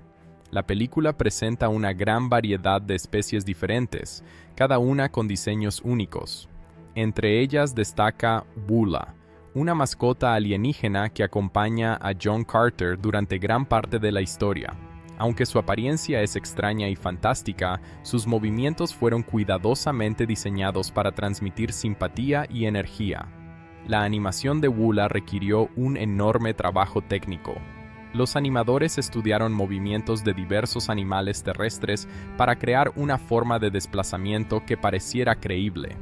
La película presenta una gran variedad de especies diferentes, cada una con diseños únicos. Entre ellas destaca Bula, una mascota alienígena que acompaña a John Carter durante gran parte de la historia. Aunque su apariencia es extraña y fantástica, sus movimientos fueron cuidadosamente diseñados para transmitir simpatía y energía. La animación de Bula requirió un enorme trabajo técnico. Los animadores estudiaron movimientos de diversos animales terrestres para crear una forma de desplazamiento que pareciera creíble.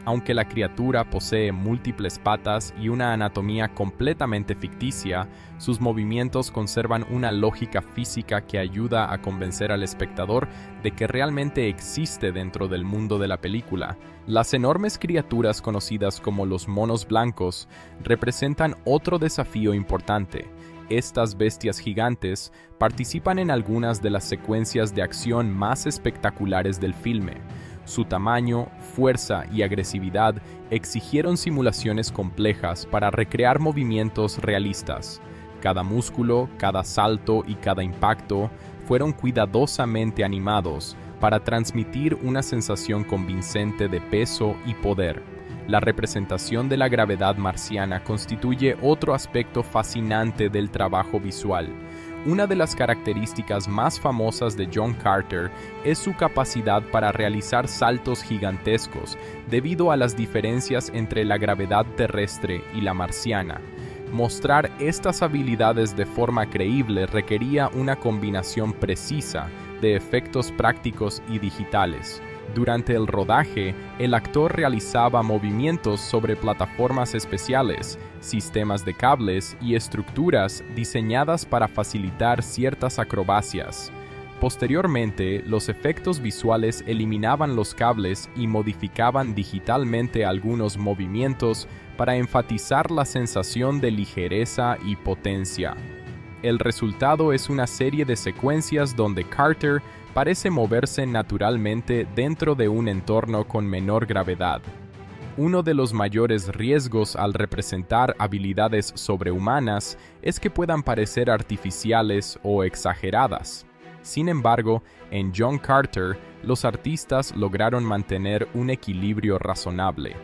Aunque la criatura posee múltiples patas y una anatomía completamente ficticia, sus movimientos conservan una lógica física que ayuda a convencer al espectador de que realmente existe dentro del mundo de la película. Las enormes criaturas conocidas como los monos blancos representan otro desafío importante. Estas bestias gigantes participan en algunas de las secuencias de acción más espectaculares del filme. Su tamaño, fuerza y agresividad exigieron simulaciones complejas para recrear movimientos realistas. Cada músculo, cada salto y cada impacto fueron cuidadosamente animados para transmitir una sensación convincente de peso y poder. La representación de la gravedad marciana constituye otro aspecto fascinante del trabajo visual. Una de las características más famosas de John Carter es su capacidad para realizar saltos gigantescos debido a las diferencias entre la gravedad terrestre y la marciana. Mostrar estas habilidades de forma creíble requería una combinación precisa de efectos prácticos y digitales. Durante el rodaje, el actor realizaba movimientos sobre plataformas especiales, sistemas de cables y estructuras diseñadas para facilitar ciertas acrobacias. Posteriormente, los efectos visuales eliminaban los cables y modificaban digitalmente algunos movimientos para enfatizar la sensación de ligereza y potencia. El resultado es una serie de secuencias donde Carter parece moverse naturalmente dentro de un entorno con menor gravedad. Uno de los mayores riesgos al representar habilidades sobrehumanas es que puedan parecer artificiales o exageradas. Sin embargo, en John Carter, los artistas lograron mantener un equilibrio razonable.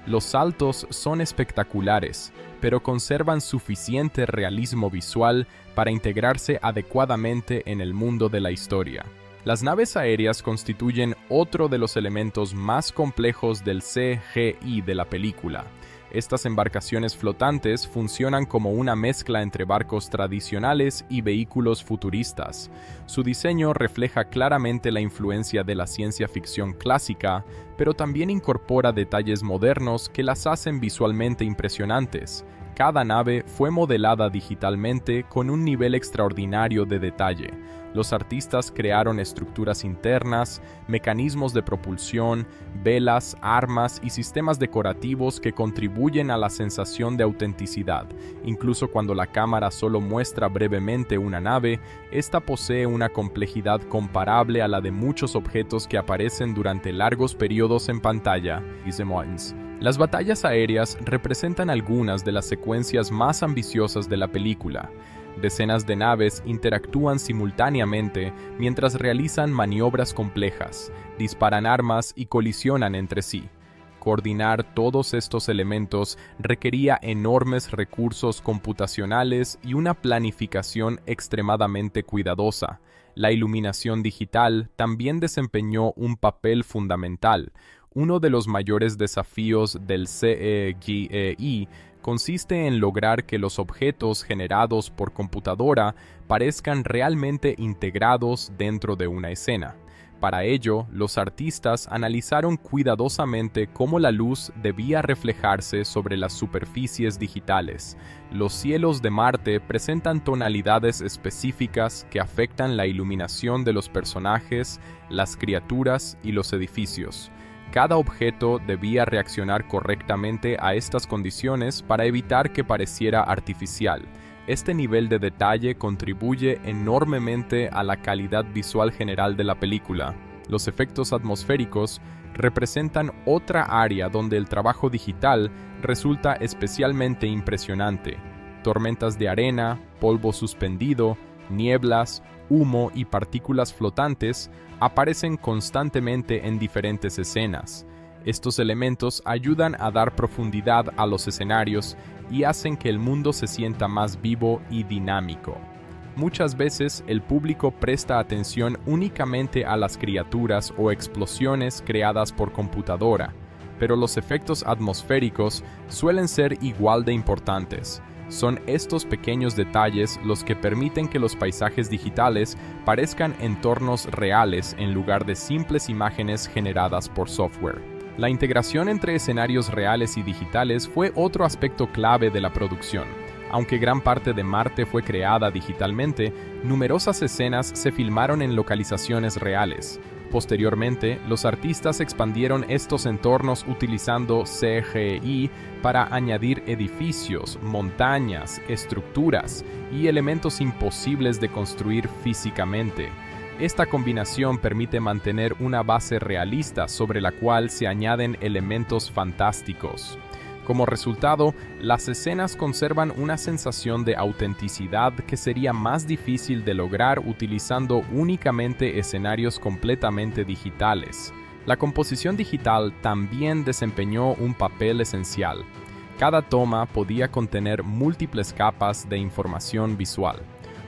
Los saltos son espectaculares, pero conservan suficiente realismo visual para integrarse adecuadamente en el mundo de la historia. Las naves aéreas constituyen otro de los elementos más complejos del CGI de la película. Estas embarcaciones flotantes funcionan como una mezcla entre barcos tradicionales y vehículos futuristas. Su diseño refleja claramente la influencia de la ciencia ficción clásica, pero también incorpora detalles modernos que las hacen visualmente impresionantes. Cada nave fue modelada digitalmente con un nivel extraordinario de detalle. Los artistas crearon estructuras internas, mecanismos de propulsión, velas, armas y sistemas decorativos que contribuyen a la sensación de autenticidad. Incluso cuando la cámara solo muestra brevemente una nave, esta posee una complejidad comparable a la de muchos objetos que aparecen durante largos periodos en pantalla. Las batallas aéreas representan algunas de las secuencias más ambiciosas de la película. Decenas de naves interactúan simultáneamente mientras realizan maniobras complejas, disparan armas y colisionan entre sí. Coordinar todos estos elementos requería enormes recursos computacionales y una planificación extremadamente cuidadosa. La iluminación digital también desempeñó un papel fundamental. Uno de los mayores desafíos del CGI consiste en lograr que los objetos generados por computadora parezcan realmente integrados dentro de una escena. Para ello, los artistas analizaron cuidadosamente cómo la luz debía reflejarse sobre las superficies digitales. Los cielos de Marte presentan tonalidades específicas que afectan la iluminación de los personajes, las criaturas y los edificios. Cada objeto debía reaccionar correctamente a estas condiciones para evitar que pareciera artificial. Este nivel de detalle contribuye enormemente a la calidad visual general de la película. Los efectos atmosféricos representan otra área donde el trabajo digital resulta especialmente impresionante. Tormentas de arena, polvo suspendido, nieblas, humo y partículas flotantes aparecen constantemente en diferentes escenas. Estos elementos ayudan a dar profundidad a los escenarios y hacen que el mundo se sienta más vivo y dinámico. Muchas veces el público presta atención únicamente a las criaturas o explosiones creadas por computadora, pero los efectos atmosféricos suelen ser igual de importantes. Son estos pequeños detalles los que permiten que los paisajes digitales parezcan entornos reales en lugar de simples imágenes generadas por software. La integración entre escenarios reales y digitales fue otro aspecto clave de la producción. Aunque gran parte de Marte fue creada digitalmente, numerosas escenas se filmaron en localizaciones reales. Posteriormente, los artistas expandieron estos entornos utilizando CGI para añadir edificios, montañas, estructuras y elementos imposibles de construir físicamente. Esta combinación permite mantener una base realista sobre la cual se añaden elementos fantásticos. Como resultado, las escenas conservan una sensación de autenticidad que sería más difícil de lograr utilizando únicamente escenarios completamente digitales. La composición digital también desempeñó un papel esencial. Cada toma podía contener múltiples capas de información visual.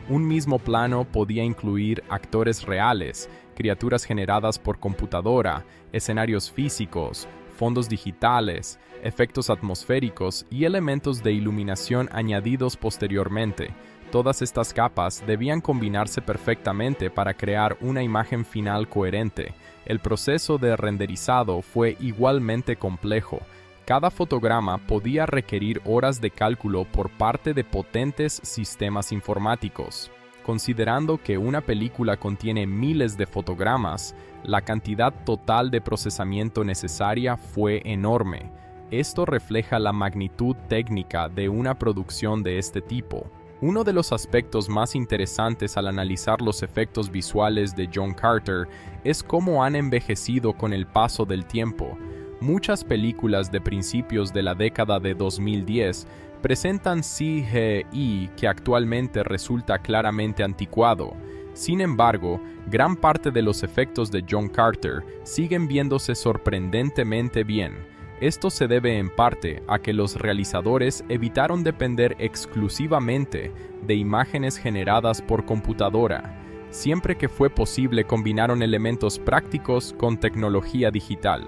Un mismo plano podía incluir actores reales, criaturas generadas por computadora, escenarios físicos, fondos digitales, efectos atmosféricos y elementos de iluminación añadidos posteriormente. Todas estas capas debían combinarse perfectamente para crear una imagen final coherente. El proceso de renderizado fue igualmente complejo. Cada fotograma podía requerir horas de cálculo por parte de potentes sistemas informáticos. Considerando que una película contiene miles de fotogramas, la cantidad total de procesamiento necesaria fue enorme. Esto refleja la magnitud técnica de una producción de este tipo. Uno de los aspectos más interesantes al analizar los efectos visuales de John Carter es cómo han envejecido con el paso del tiempo. Muchas películas de principios de la década de 2010 presentan CGI que actualmente resulta claramente anticuado. Sin embargo, gran parte de los efectos de John Carter siguen viéndose sorprendentemente bien. Esto se debe en parte a que los realizadores evitaron depender exclusivamente de imágenes generadas por computadora. Siempre que fue posible, combinaron elementos prácticos con tecnología digital.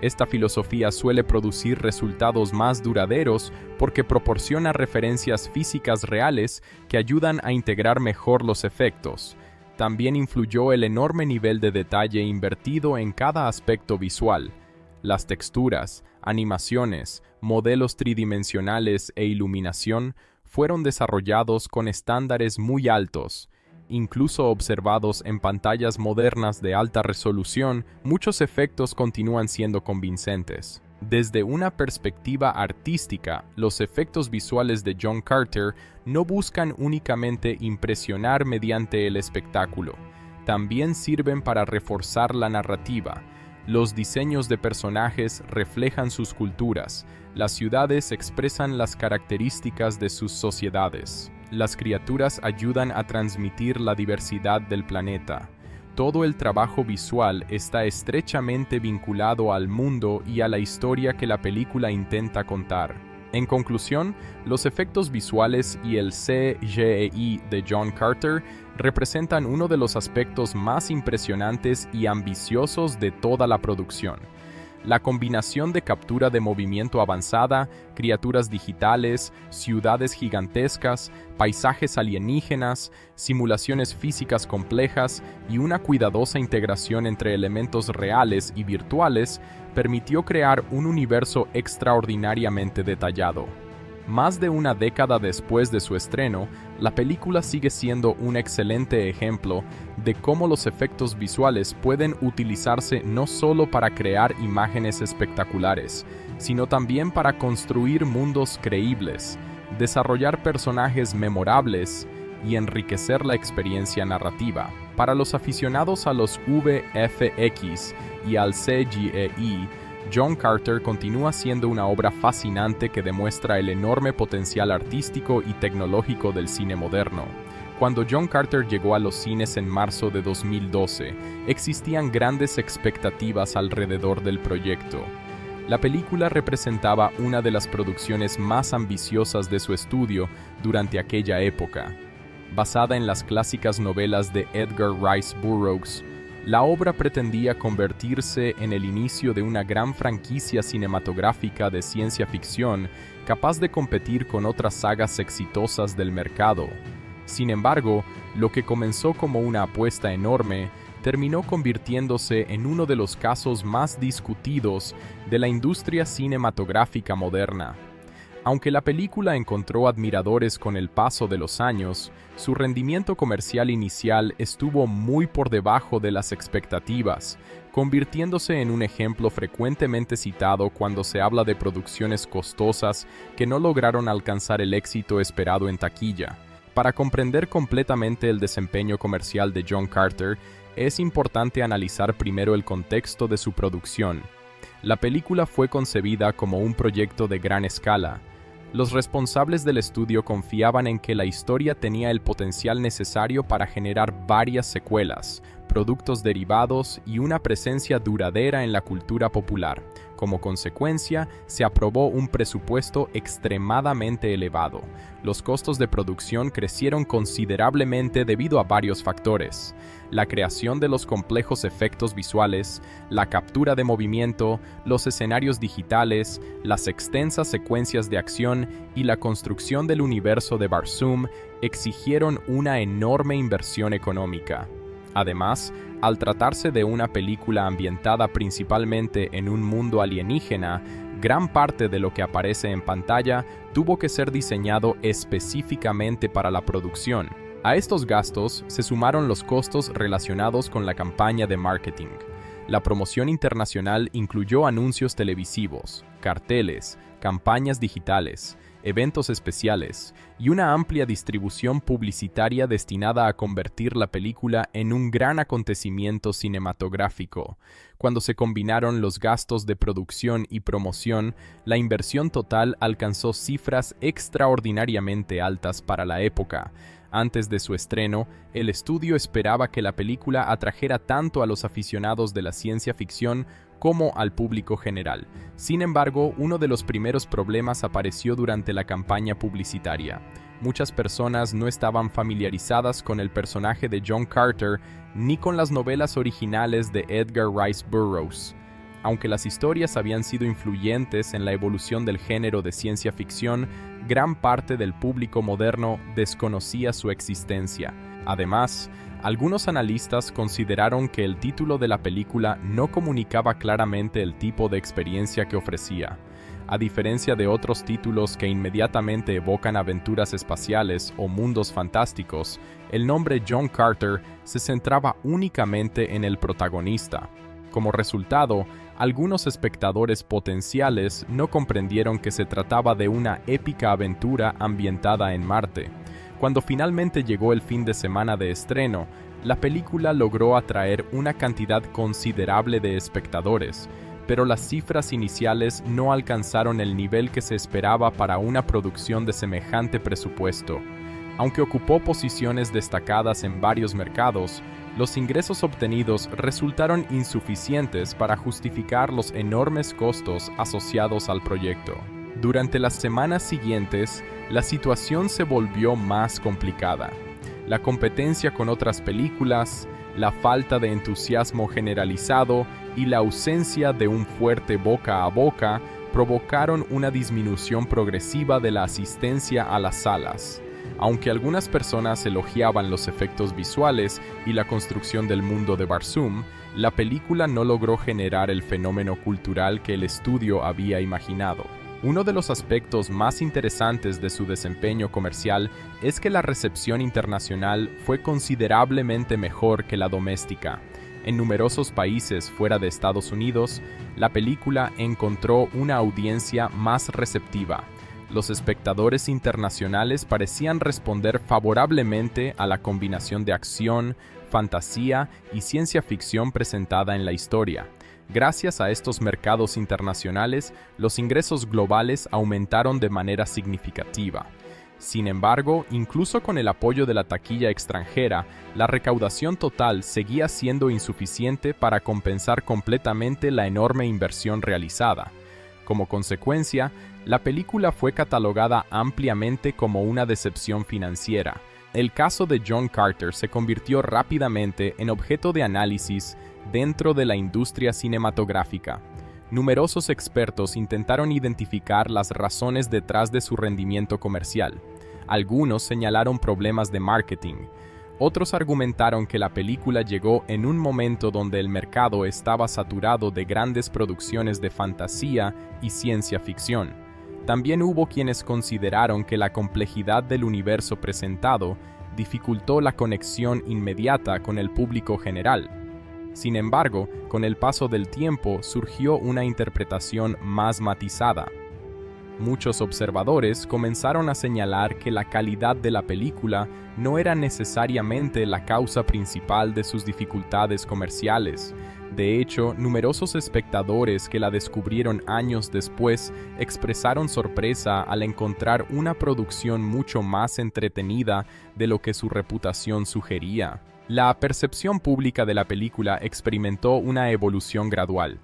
Esta filosofía suele producir resultados más duraderos porque proporciona referencias físicas reales que ayudan a integrar mejor los efectos. También influyó el enorme nivel de detalle invertido en cada aspecto visual. Las texturas, animaciones, modelos tridimensionales e iluminación fueron desarrollados con estándares muy altos. Incluso observados en pantallas modernas de alta resolución, muchos efectos continúan siendo convincentes. Desde una perspectiva artística, los efectos visuales de John Carter no buscan únicamente impresionar mediante el espectáculo. También sirven para reforzar la narrativa. Los diseños de personajes reflejan sus culturas. Las ciudades expresan las características de sus sociedades. Las criaturas ayudan a transmitir la diversidad del planeta. todo el trabajo visual está estrechamente vinculado al mundo y a la historia que la película intenta contar. En conclusión, los efectos visuales y el CGI de John Carter representan uno de los aspectos más impresionantes y ambiciosos de toda la producción. La combinación de captura de movimiento avanzada, criaturas digitales, ciudades gigantescas, paisajes alienígenas, simulaciones físicas complejas y una cuidadosa integración entre elementos reales y virtuales permitió crear un universo extraordinariamente detallado. Más de una década después de su estreno, la película sigue siendo un excelente ejemplo de cómo los efectos visuales pueden utilizarse no solo para crear imágenes espectaculares, sino también para construir mundos creíbles, desarrollar personajes memorables y enriquecer la experiencia narrativa. Para los aficionados a los VFX y al CGI, John Carter continúa siendo una obra fascinante que demuestra el enorme potencial artístico y tecnológico del cine moderno. Cuando John Carter llegó a los cines en marzo de 2012, existían grandes expectativas alrededor del proyecto. La película representaba una de las producciones más ambiciosas de su estudio durante aquella época. Basada en las clásicas novelas de Edgar Rice Burroughs, la obra pretendía convertirse en el inicio de una gran franquicia cinematográfica de ciencia ficción capaz de competir con otras sagas exitosas del mercado. Sin embargo, lo que comenzó como una apuesta enorme terminó convirtiéndose en uno de los casos más discutidos de la industria cinematográfica moderna. Aunque la película encontró admiradores con el paso de los años, su rendimiento comercial inicial estuvo muy por debajo de las expectativas, convirtiéndose en un ejemplo frecuentemente citado cuando se habla de producciones costosas que no lograron alcanzar el éxito esperado en taquilla. Para comprender completamente el desempeño comercial de John Carter, es importante analizar primero el contexto de su producción. La película fue concebida como un proyecto de gran escala. Los responsables del estudio confiaban en que la historia tenía el potencial necesario para generar varias secuelas, productos derivados y una presencia duradera en la cultura popular. Como consecuencia, se aprobó un presupuesto extremadamente elevado. Los costos de producción crecieron considerablemente debido a varios factores: la creación de los complejos efectos visuales, la captura de movimiento, los escenarios digitales, las extensas secuencias de acción y la construcción del universo de Barsoom exigieron una enorme inversión económica. Además, al tratarse de una película ambientada principalmente en un mundo alienígena, gran parte de lo que aparece en pantalla tuvo que ser diseñado específicamente para la producción. A estos gastos se sumaron los costos relacionados con la campaña de marketing. La promoción internacional incluyó anuncios televisivos, carteles, campañas digitales, eventos especiales y una amplia distribución publicitaria destinada a convertir la película en un gran acontecimiento cinematográfico. Cuando se combinaron los gastos de producción y promoción, la inversión total alcanzó cifras extraordinariamente altas para la época. Antes de su estreno, el estudio esperaba que la película atrajera tanto a los aficionados de la ciencia ficción como al público general. Sin embargo, uno de los primeros problemas apareció durante la campaña publicitaria. Muchas personas no estaban familiarizadas con el personaje de John Carter ni con las novelas originales de Edgar Rice Burroughs. Aunque las historias habían sido influyentes en la evolución del género de ciencia ficción, gran parte del público moderno desconocía su existencia. Además, algunos analistas consideraron que el título de la película no comunicaba claramente el tipo de experiencia que ofrecía. A diferencia de otros títulos que inmediatamente evocan aventuras espaciales o mundos fantásticos, el nombre John Carter se centraba únicamente en el protagonista. Como resultado, algunos espectadores potenciales no comprendieron que se trataba de una épica aventura ambientada en Marte. Cuando finalmente llegó el fin de semana de estreno, la película logró atraer una cantidad considerable de espectadores, pero las cifras iniciales no alcanzaron el nivel que se esperaba para una producción de semejante presupuesto. Aunque ocupó posiciones destacadas en varios mercados, los ingresos obtenidos resultaron insuficientes para justificar los enormes costos asociados al proyecto. Durante las semanas siguientes, la situación se volvió más complicada. La competencia con otras películas, la falta de entusiasmo generalizado y la ausencia de un fuerte boca a boca provocaron una disminución progresiva de la asistencia a las salas. Aunque algunas personas elogiaban los efectos visuales y la construcción del mundo de Barsoom, la película no logró generar el fenómeno cultural que el estudio había imaginado. Uno de los aspectos más interesantes de su desempeño comercial es que la recepción internacional fue considerablemente mejor que la doméstica. En numerosos países fuera de Estados Unidos, la película encontró una audiencia más receptiva. Los espectadores internacionales parecían responder favorablemente a la combinación de acción, fantasía y ciencia ficción presentada en la historia. Gracias a estos mercados internacionales, los ingresos globales aumentaron de manera significativa. Sin embargo, incluso con el apoyo de la taquilla extranjera, la recaudación total seguía siendo insuficiente para compensar completamente la enorme inversión realizada. Como consecuencia, la película fue catalogada ampliamente como una decepción financiera. El caso de John Carter se convirtió rápidamente en objeto de análisis dentro de la industria cinematográfica. Numerosos expertos intentaron identificar las razones detrás de su rendimiento comercial. Algunos señalaron problemas de marketing. Otros argumentaron que la película llegó en un momento donde el mercado estaba saturado de grandes producciones de fantasía y ciencia ficción. También hubo quienes consideraron que la complejidad del universo presentado dificultó la conexión inmediata con el público general. Sin embargo, con el paso del tiempo surgió una interpretación más matizada. Muchos observadores comenzaron a señalar que la calidad de la película no era necesariamente la causa principal de sus dificultades comerciales. De hecho, numerosos espectadores que la descubrieron años después expresaron sorpresa al encontrar una producción mucho más entretenida de lo que su reputación sugería. La percepción pública de la película experimentó una evolución gradual.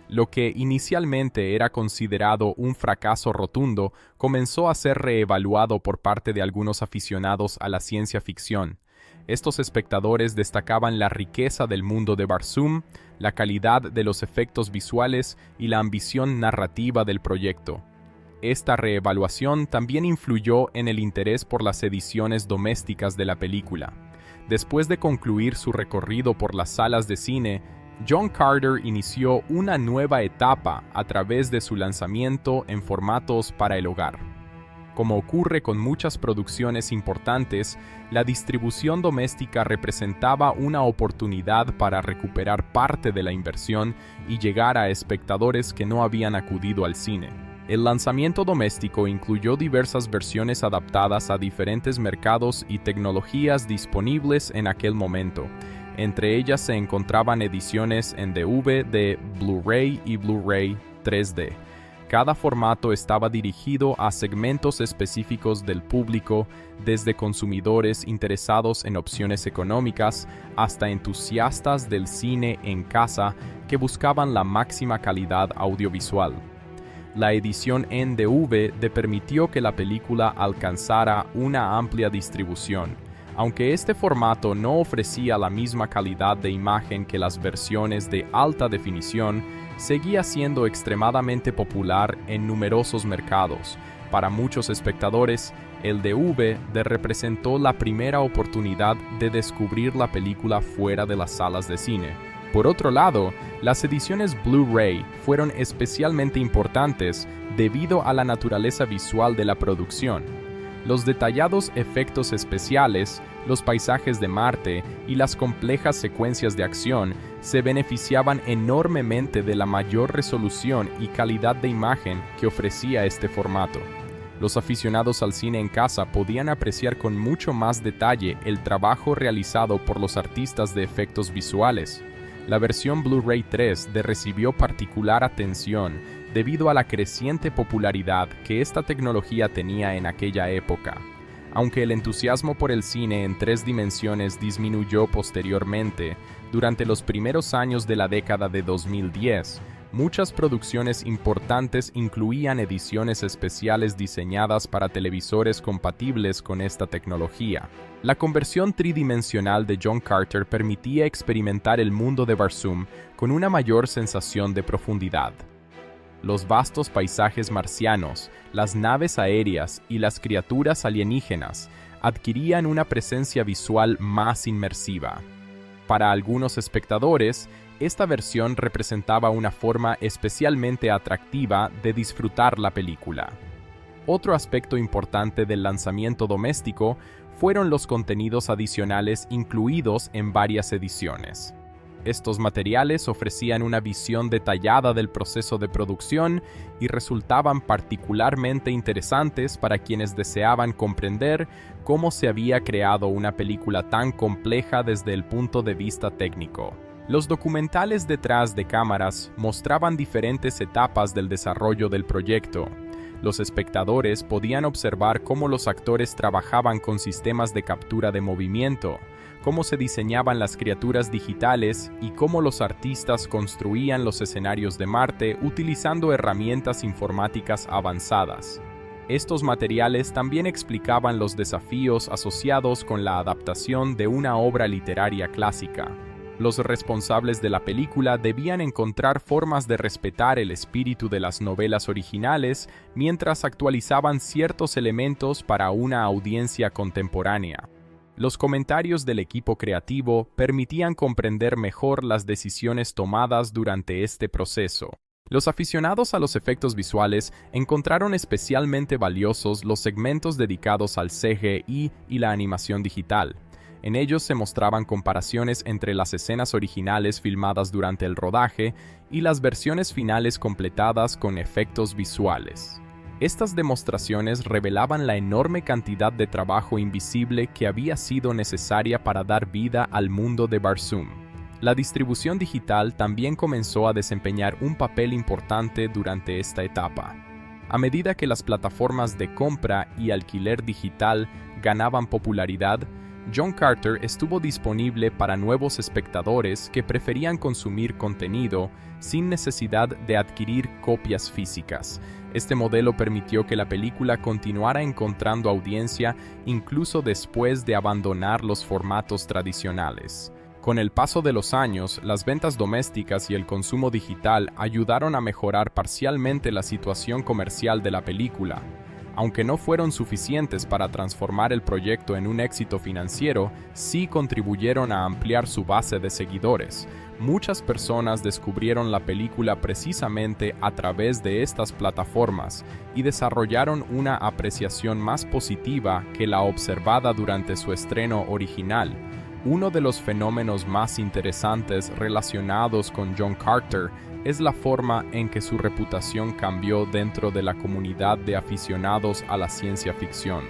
Lo que inicialmente era considerado un fracaso rotundo comenzó a ser reevaluado por parte de algunos aficionados a la ciencia ficción. Estos espectadores destacaban la riqueza del mundo de Barsoom, la calidad de los efectos visuales y la ambición narrativa del proyecto. Esta reevaluación también influyó en el interés por las ediciones domésticas de la película. Después de concluir su recorrido por las salas de cine, John Carter inició una nueva etapa a través de su lanzamiento en formatos para el hogar. Como ocurre con muchas producciones importantes, la distribución doméstica representaba una oportunidad para recuperar parte de la inversión y llegar a espectadores que no habían acudido al cine. El lanzamiento doméstico incluyó diversas versiones adaptadas a diferentes mercados y tecnologías disponibles en aquel momento. Entre ellas se encontraban ediciones en DVD de Blu-ray y Blu-ray 3D. Cada formato estaba dirigido a segmentos específicos del público, desde consumidores interesados en opciones económicas hasta entusiastas del cine en casa que buscaban la máxima calidad audiovisual. La edición en DVD permitió que la película alcanzara una amplia distribución. Aunque este formato no ofrecía la misma calidad de imagen que las versiones de alta definición, seguía siendo extremadamente popular en numerosos mercados. Para muchos espectadores, el DVD representó la primera oportunidad de descubrir la película fuera de las salas de cine. Por otro lado, las ediciones Blu-ray fueron especialmente importantes debido a la naturaleza visual de la producción. Los detallados efectos especiales, los paisajes de Marte y las complejas secuencias de acción se beneficiaban enormemente de la mayor resolución y calidad de imagen que ofrecía este formato. Los aficionados al cine en casa podían apreciar con mucho más detalle el trabajo realizado por los artistas de efectos visuales. La versión Blu-ray 3 recibió particular atención debido a la creciente popularidad que esta tecnología tenía en aquella época. Aunque el entusiasmo por el cine en 3 dimensiones disminuyó posteriormente, durante los primeros años de la década de 2010, muchas producciones importantes incluían ediciones especiales diseñadas para televisores compatibles con esta tecnología. La conversión tridimensional de John Carter permitía experimentar el mundo de Barsoom con una mayor sensación de profundidad. Los vastos paisajes marcianos, las naves aéreas y las criaturas alienígenas adquirían una presencia visual más inmersiva. Para algunos espectadores, esta versión representaba una forma especialmente atractiva de disfrutar la película. Otro aspecto importante del lanzamiento doméstico fueron los contenidos adicionales incluidos en varias ediciones. Estos materiales ofrecían una visión detallada del proceso de producción y resultaban particularmente interesantes para quienes deseaban comprender cómo se había creado una película tan compleja desde el punto de vista técnico. Los documentales detrás de cámaras mostraban diferentes etapas del desarrollo del proyecto. Los espectadores podían observar cómo los actores trabajaban con sistemas de captura de movimiento, cómo se diseñaban las criaturas digitales y cómo los artistas construían los escenarios de Marte utilizando herramientas informáticas avanzadas. Estos materiales también explicaban los desafíos asociados con la adaptación de una obra literaria clásica. Los responsables de la película debían encontrar formas de respetar el espíritu de las novelas originales mientras actualizaban ciertos elementos para una audiencia contemporánea. Los comentarios del equipo creativo permitían comprender mejor las decisiones tomadas durante este proceso. Los aficionados a los efectos visuales encontraron especialmente valiosos los segmentos dedicados al CGI y la animación digital. En ellos se mostraban comparaciones entre las escenas originales filmadas durante el rodaje y las versiones finales completadas con efectos visuales. Estas demostraciones revelaban la enorme cantidad de trabajo invisible que había sido necesaria para dar vida al mundo de Barsoom. La distribución digital también comenzó a desempeñar un papel importante durante esta etapa. A medida que las plataformas de compra y alquiler digital ganaban popularidad, John Carter estuvo disponible para nuevos espectadores que preferían consumir contenido sin necesidad de adquirir copias físicas. Este modelo permitió que la película continuara encontrando audiencia incluso después de abandonar los formatos tradicionales. Con el paso de los años, las ventas domésticas y el consumo digital ayudaron a mejorar parcialmente la situación comercial de la película. Aunque no fueron suficientes para transformar el proyecto en un éxito financiero, sí contribuyeron a ampliar su base de seguidores. Muchas personas descubrieron la película precisamente a través de estas plataformas y desarrollaron una apreciación más positiva que la observada durante su estreno original. Uno de los fenómenos más interesantes relacionados con John Carter es la forma en que su reputación cambió dentro de la comunidad de aficionados a la ciencia ficción.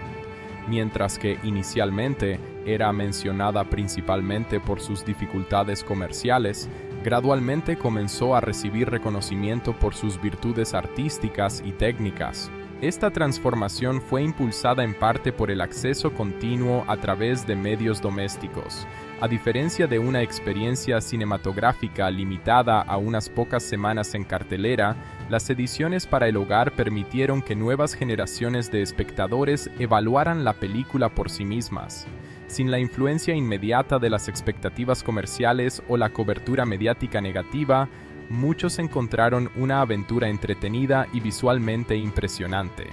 Mientras que inicialmente era mencionada principalmente por sus dificultades comerciales, gradualmente comenzó a recibir reconocimiento por sus virtudes artísticas y técnicas. Esta transformación fue impulsada en parte por el acceso continuo a través de medios domésticos. A diferencia de una experiencia cinematográfica limitada a unas pocas semanas en cartelera, las ediciones para el hogar permitieron que nuevas generaciones de espectadores evaluaran la película por sí mismas. Sin la influencia inmediata de las expectativas comerciales o la cobertura mediática negativa, muchos encontraron una aventura entretenida y visualmente impresionante.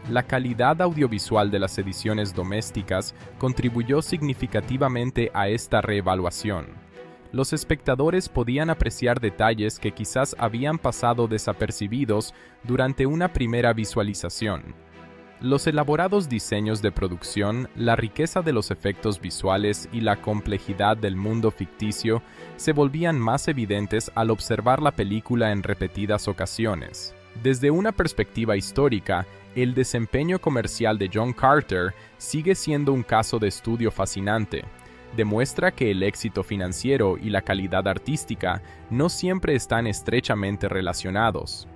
La calidad audiovisual de las ediciones domésticas contribuyó significativamente a esta reevaluación. Los espectadores podían apreciar detalles que quizás habían pasado desapercibidos durante una primera visualización. Los elaborados diseños de producción, la riqueza de los efectos visuales y la complejidad del mundo ficticio se volvían más evidentes al observar la película en repetidas ocasiones. Desde una perspectiva histórica, el desempeño comercial de John Carter sigue siendo un caso de estudio fascinante. Demuestra que el éxito financiero y la calidad artística no siempre están estrechamente relacionados.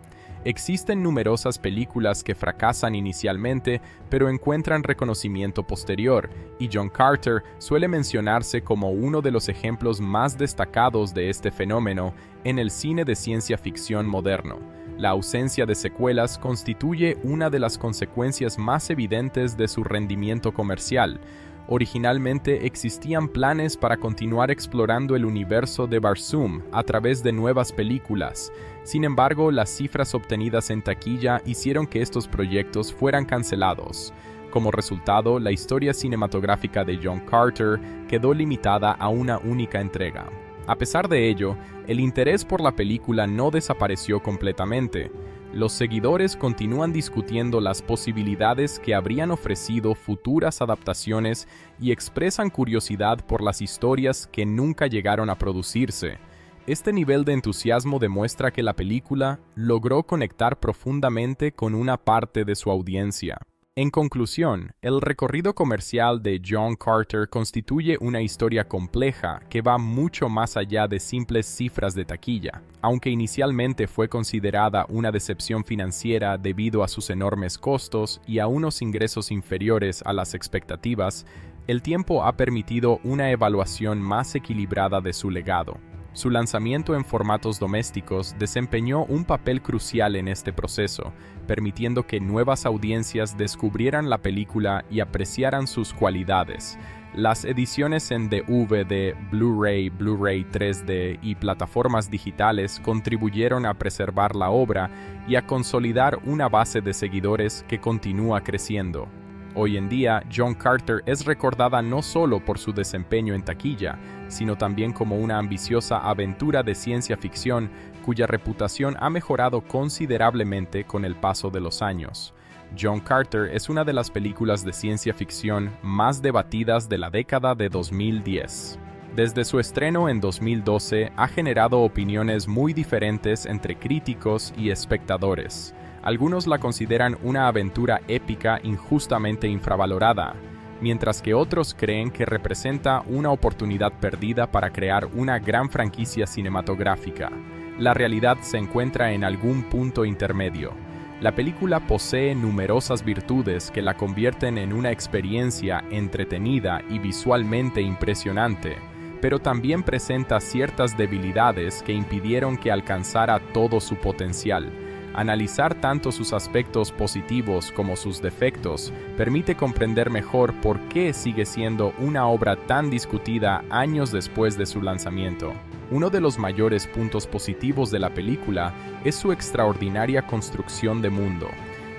Existen numerosas películas que fracasan inicialmente, pero encuentran reconocimiento posterior, y John Carter suele mencionarse como uno de los ejemplos más destacados de este fenómeno en el cine de ciencia ficción moderno. La ausencia de secuelas constituye una de las consecuencias más evidentes de su rendimiento comercial. Originalmente existían planes para continuar explorando el universo de Barsoom a través de nuevas películas. Sin embargo, las cifras obtenidas en taquilla hicieron que estos proyectos fueran cancelados. Como resultado, la historia cinematográfica de John Carter quedó limitada a una única entrega. A pesar de ello, el interés por la película no desapareció completamente. Los seguidores continúan discutiendo las posibilidades que habrían ofrecido futuras adaptaciones y expresan curiosidad por las historias que nunca llegaron a producirse. Este nivel de entusiasmo demuestra que la película logró conectar profundamente con una parte de su audiencia. En conclusión, el recorrido comercial de John Carter constituye una historia compleja que va mucho más allá de simples cifras de taquilla. Aunque inicialmente fue considerada una decepción financiera debido a sus enormes costos y a unos ingresos inferiores a las expectativas, el tiempo ha permitido una evaluación más equilibrada de su legado. Su lanzamiento en formatos domésticos desempeñó un papel crucial en este proceso, permitiendo que nuevas audiencias descubrieran la película y apreciaran sus cualidades. Las ediciones en DVD, Blu-ray, Blu-ray 3D y plataformas digitales contribuyeron a preservar la obra y a consolidar una base de seguidores que continúa creciendo. Hoy en día, John Carter es recordada no solo por su desempeño en taquilla, sino también como una ambiciosa aventura de ciencia ficción cuya reputación ha mejorado considerablemente con el paso de los años. John Carter es una de las películas de ciencia ficción más debatidas de la década de 2010. Desde su estreno en 2012, ha generado opiniones muy diferentes entre críticos y espectadores. Algunos la consideran una aventura épica injustamente infravalorada, mientras que otros creen que representa una oportunidad perdida para crear una gran franquicia cinematográfica. La realidad se encuentra en algún punto intermedio. La película posee numerosas virtudes que la convierten en una experiencia entretenida y visualmente impresionante, pero también presenta ciertas debilidades que impidieron que alcanzara todo su potencial. Analizar tanto sus aspectos positivos como sus defectos permite comprender mejor por qué sigue siendo una obra tan discutida años después de su lanzamiento. Uno de los mayores puntos positivos de la película es su extraordinaria construcción de mundo.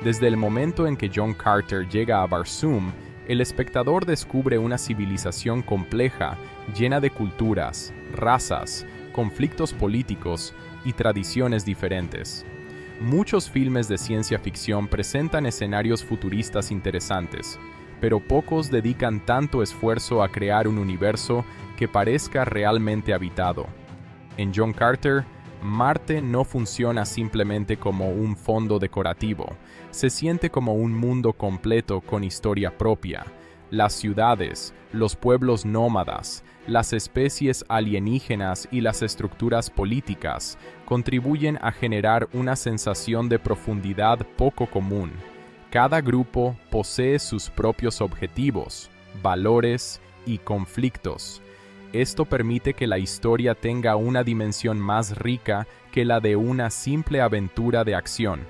Desde el momento en que John Carter llega a Barsoom, el espectador descubre una civilización compleja, llena de culturas, razas, conflictos políticos y tradiciones diferentes. Muchos filmes de ciencia ficción presentan escenarios futuristas interesantes, pero pocos dedican tanto esfuerzo a crear un universo que parezca realmente habitado. En John Carter, Marte no funciona simplemente como un fondo decorativo, se siente como un mundo completo con historia propia. Las ciudades, los pueblos nómadas, las especies alienígenas y las estructuras políticas contribuyen a generar una sensación de profundidad poco común. Cada grupo posee sus propios objetivos, valores y conflictos. Esto permite que la historia tenga una dimensión más rica que la de una simple aventura de acción.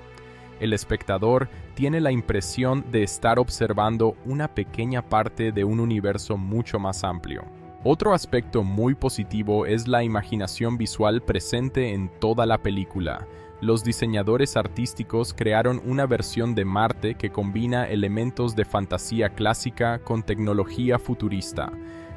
El espectador tiene la impresión de estar observando una pequeña parte de un universo mucho más amplio. Otro aspecto muy positivo es la imaginación visual presente en toda la película. Los diseñadores artísticos crearon una versión de Marte que combina elementos de fantasía clásica con tecnología futurista.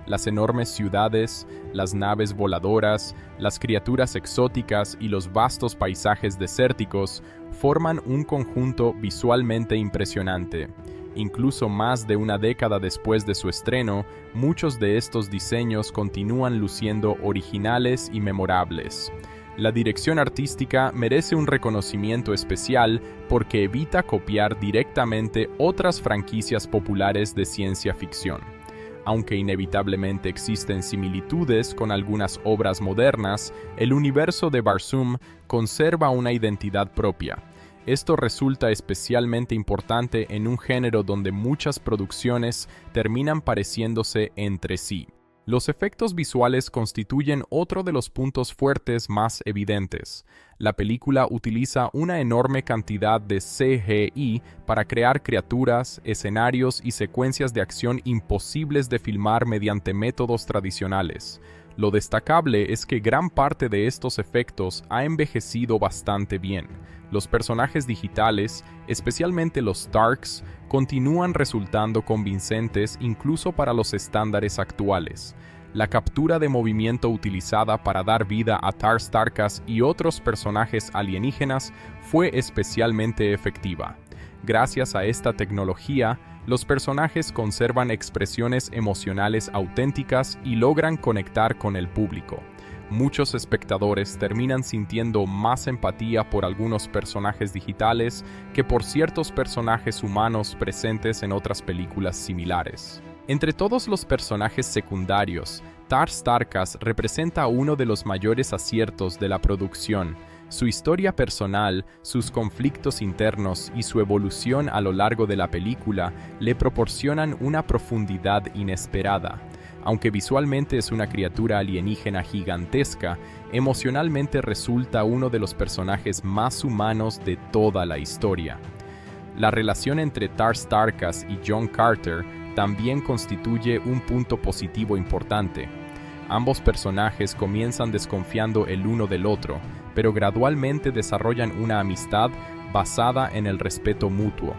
Las enormes ciudades, las naves voladoras, las criaturas exóticas y los vastos paisajes desérticos forman un conjunto visualmente impresionante. Incluso más de una década después de su estreno, muchos de estos diseños continúan luciendo originales y memorables. La dirección artística merece un reconocimiento especial porque evita copiar directamente otras franquicias populares de ciencia ficción. Aunque inevitablemente existen similitudes con algunas obras modernas, el universo de Barsoom conserva una identidad propia. Esto resulta especialmente importante en un género donde muchas producciones terminan pareciéndose entre sí. Los efectos visuales constituyen otro de los puntos fuertes más evidentes. La película utiliza una enorme cantidad de CGI para crear criaturas, escenarios y secuencias de acción imposibles de filmar mediante métodos tradicionales. Lo destacable es que gran parte de estos efectos ha envejecido bastante bien. Los personajes digitales, especialmente los Starks, continúan resultando convincentes incluso para los estándares actuales. La captura de movimiento utilizada para dar vida a Tar Starkas y otros personajes alienígenas fue especialmente efectiva. Gracias a esta tecnología, los personajes conservan expresiones emocionales auténticas y logran conectar con el público. Muchos espectadores terminan sintiendo más empatía por algunos personajes digitales que por ciertos personajes humanos presentes en otras películas similares. Entre todos los personajes secundarios, Tar Starkas representa uno de los mayores aciertos de la producción. Su historia personal, sus conflictos internos y su evolución a lo largo de la película le proporcionan una profundidad inesperada. Aunque visualmente es una criatura alienígena gigantesca, emocionalmente resulta uno de los personajes más humanos de toda la historia. La relación entre Tar Starkas y John Carter también constituye un punto positivo importante. Ambos personajes comienzan desconfiando el uno del otro, pero gradualmente desarrollan una amistad basada en el respeto mutuo.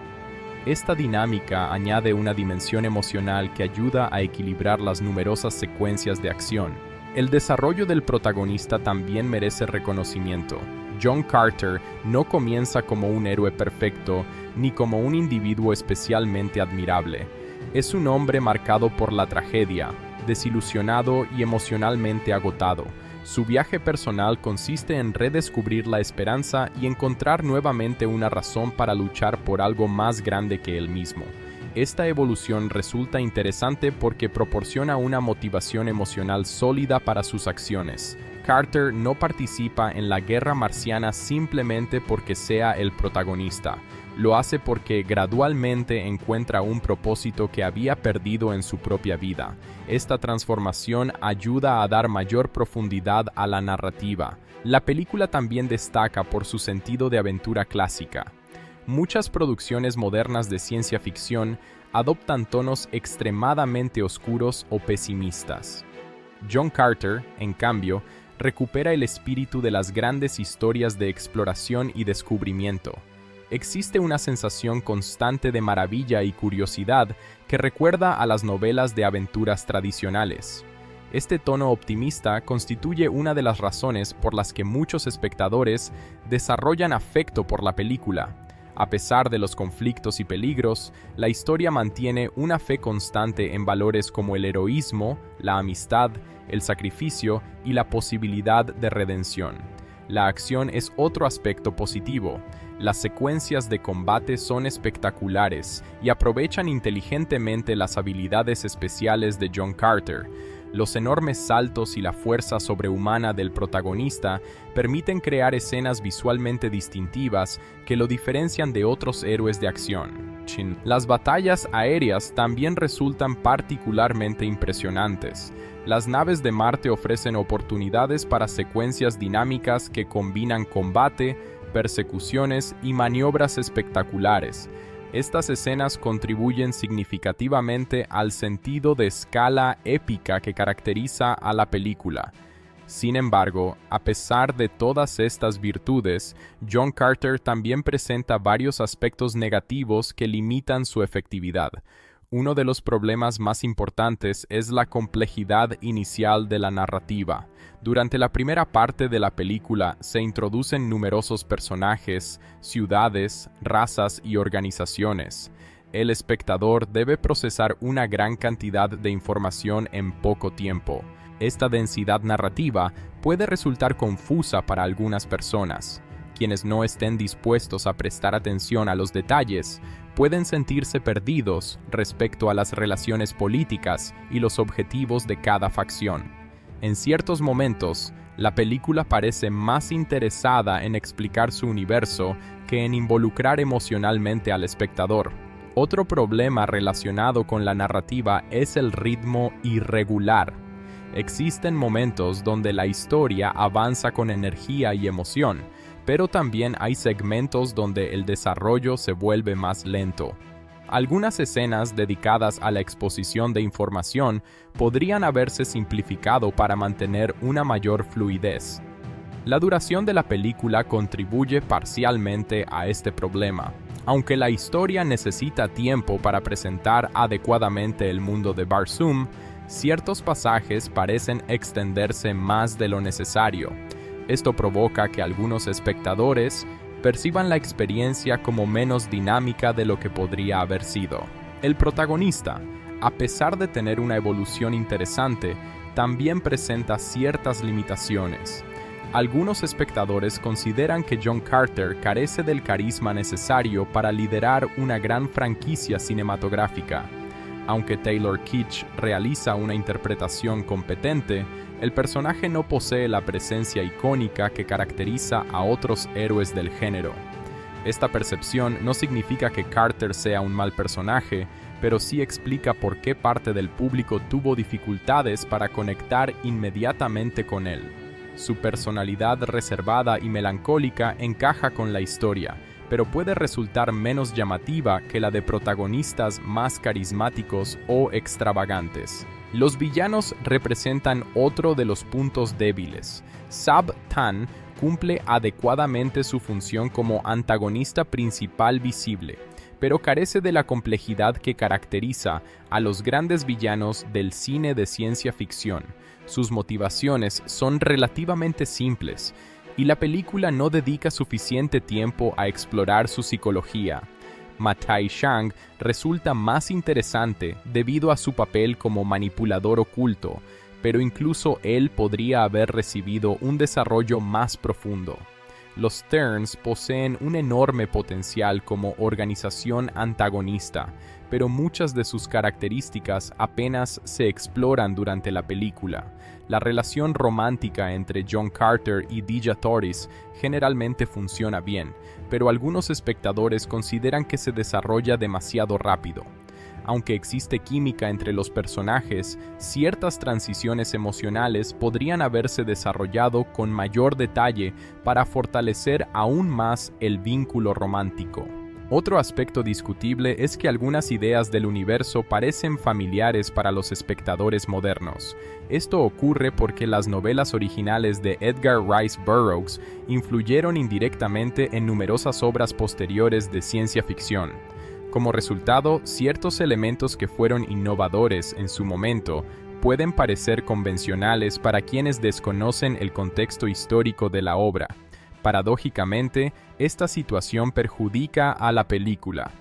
Esta dinámica añade una dimensión emocional que ayuda a equilibrar las numerosas secuencias de acción. El desarrollo del protagonista también merece reconocimiento. John Carter no comienza como un héroe perfecto ni como un individuo especialmente admirable. Es un hombre marcado por la tragedia, desilusionado y emocionalmente agotado. Su viaje personal consiste en redescubrir la esperanza y encontrar nuevamente una razón para luchar por algo más grande que él mismo. Esta evolución resulta interesante porque proporciona una motivación emocional sólida para sus acciones. Carter no participa en la guerra marciana simplemente porque sea el protagonista. Lo hace porque gradualmente encuentra un propósito que había perdido en su propia vida. Esta transformación ayuda a dar mayor profundidad a la narrativa. La película también destaca por su sentido de aventura clásica. Muchas producciones modernas de ciencia ficción adoptan tonos extremadamente oscuros o pesimistas. John Carter, en cambio, recupera el espíritu de las grandes historias de exploración y descubrimiento. Existe una sensación constante de maravilla y curiosidad que recuerda a las novelas de aventuras tradicionales. Este tono optimista constituye una de las razones por las que muchos espectadores desarrollan afecto por la película. A pesar de los conflictos y peligros, la historia mantiene una fe constante en valores como el heroísmo, la amistad, el sacrificio y la posibilidad de redención. La acción es otro aspecto positivo. Las secuencias de combate son espectaculares y aprovechan inteligentemente las habilidades especiales de John Carter. Los enormes saltos y la fuerza sobrehumana del protagonista permiten crear escenas visualmente distintivas que lo diferencian de otros héroes de acción. Las batallas aéreas también resultan particularmente impresionantes. Las naves de Marte ofrecen oportunidades para secuencias dinámicas que combinan combate, persecuciones y maniobras espectaculares. Estas escenas contribuyen significativamente al sentido de escala épica que caracteriza a la película. Sin embargo, a pesar de todas estas virtudes, John Carter también presenta varios aspectos negativos que limitan su efectividad. Uno de los problemas más importantes es la complejidad inicial de la narrativa. Durante la primera parte de la película se introducen numerosos personajes, ciudades, razas y organizaciones. El espectador debe procesar una gran cantidad de información en poco tiempo. Esta densidad narrativa puede resultar confusa para algunas personas. Quienes no estén dispuestos a prestar atención a los detalles pueden sentirse perdidos respecto a las relaciones políticas y los objetivos de cada facción. En ciertos momentos, la película parece más interesada en explicar su universo que en involucrar emocionalmente al espectador. Otro problema relacionado con la narrativa es el ritmo irregular. Existen momentos donde la historia avanza con energía y emoción, pero también hay segmentos donde el desarrollo se vuelve más lento. Algunas escenas dedicadas a la exposición de información podrían haberse simplificado para mantener una mayor fluidez. La duración de la película contribuye parcialmente a este problema. Aunque la historia necesita tiempo para presentar adecuadamente el mundo de Barsoom, ciertos pasajes parecen extenderse más de lo necesario. Esto provoca que algunos espectadores perciban la experiencia como menos dinámica de lo que podría haber sido. El protagonista, a pesar de tener una evolución interesante, también presenta ciertas limitaciones. Algunos espectadores consideran que John Carter carece del carisma necesario para liderar una gran franquicia cinematográfica. Aunque Taylor Kitsch realiza una interpretación competente, el personaje no posee la presencia icónica que caracteriza a otros héroes del género. Esta percepción no significa que Carter sea un mal personaje, pero sí explica por qué parte del público tuvo dificultades para conectar inmediatamente con él. Su personalidad reservada y melancólica encaja con la historia, pero puede resultar menos llamativa que la de protagonistas más carismáticos o extravagantes. Los villanos representan otro de los puntos débiles. Sab Tan cumple adecuadamente su función como antagonista principal visible, pero carece de la complejidad que caracteriza a los grandes villanos del cine de ciencia ficción. Sus motivaciones son relativamente simples, y la película no dedica suficiente tiempo a explorar su psicología. Ma Tai-Shang resulta más interesante debido a su papel como manipulador oculto, pero incluso él podría haber recibido un desarrollo más profundo. Los Terns poseen un enorme potencial como organización antagonista, pero muchas de sus características apenas se exploran durante la película. La relación romántica entre John Carter y Dija Thoris generalmente funciona bien, pero algunos espectadores consideran que se desarrolla demasiado rápido. Aunque existe química entre los personajes, ciertas transiciones emocionales podrían haberse desarrollado con mayor detalle para fortalecer aún más el vínculo romántico. Otro aspecto discutible es que algunas ideas del universo parecen familiares para los espectadores modernos. Esto ocurre porque las novelas originales de Edgar Rice Burroughs influyeron indirectamente en numerosas obras posteriores de ciencia ficción. Como resultado, ciertos elementos que fueron innovadores en su momento pueden parecer convencionales para quienes desconocen el contexto histórico de la obra. Paradójicamente, esta situación perjudica a la película.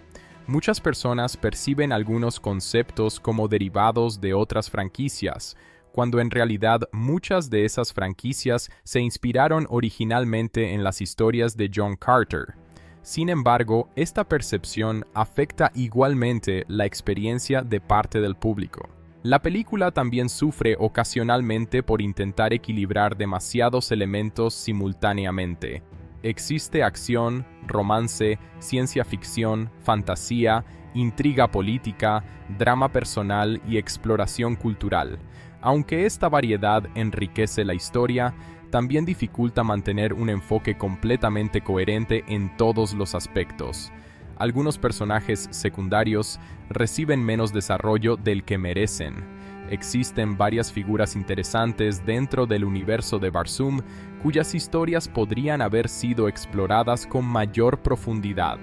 Muchas personas perciben algunos conceptos como derivados de otras franquicias, cuando en realidad muchas de esas franquicias se inspiraron originalmente en las historias de John Carter. Sin embargo, esta percepción afecta igualmente la experiencia de parte del público. La película también sufre ocasionalmente por intentar equilibrar demasiados elementos simultáneamente. Existe acción, romance, ciencia ficción, fantasía, intriga política, drama personal y exploración cultural. Aunque esta variedad enriquece la historia, también dificulta mantener un enfoque completamente coherente en todos los aspectos. Algunos personajes secundarios reciben menos desarrollo del que merecen. Existen varias figuras interesantes dentro del universo de Barsoom cuyas historias podrían haber sido exploradas con mayor profundidad.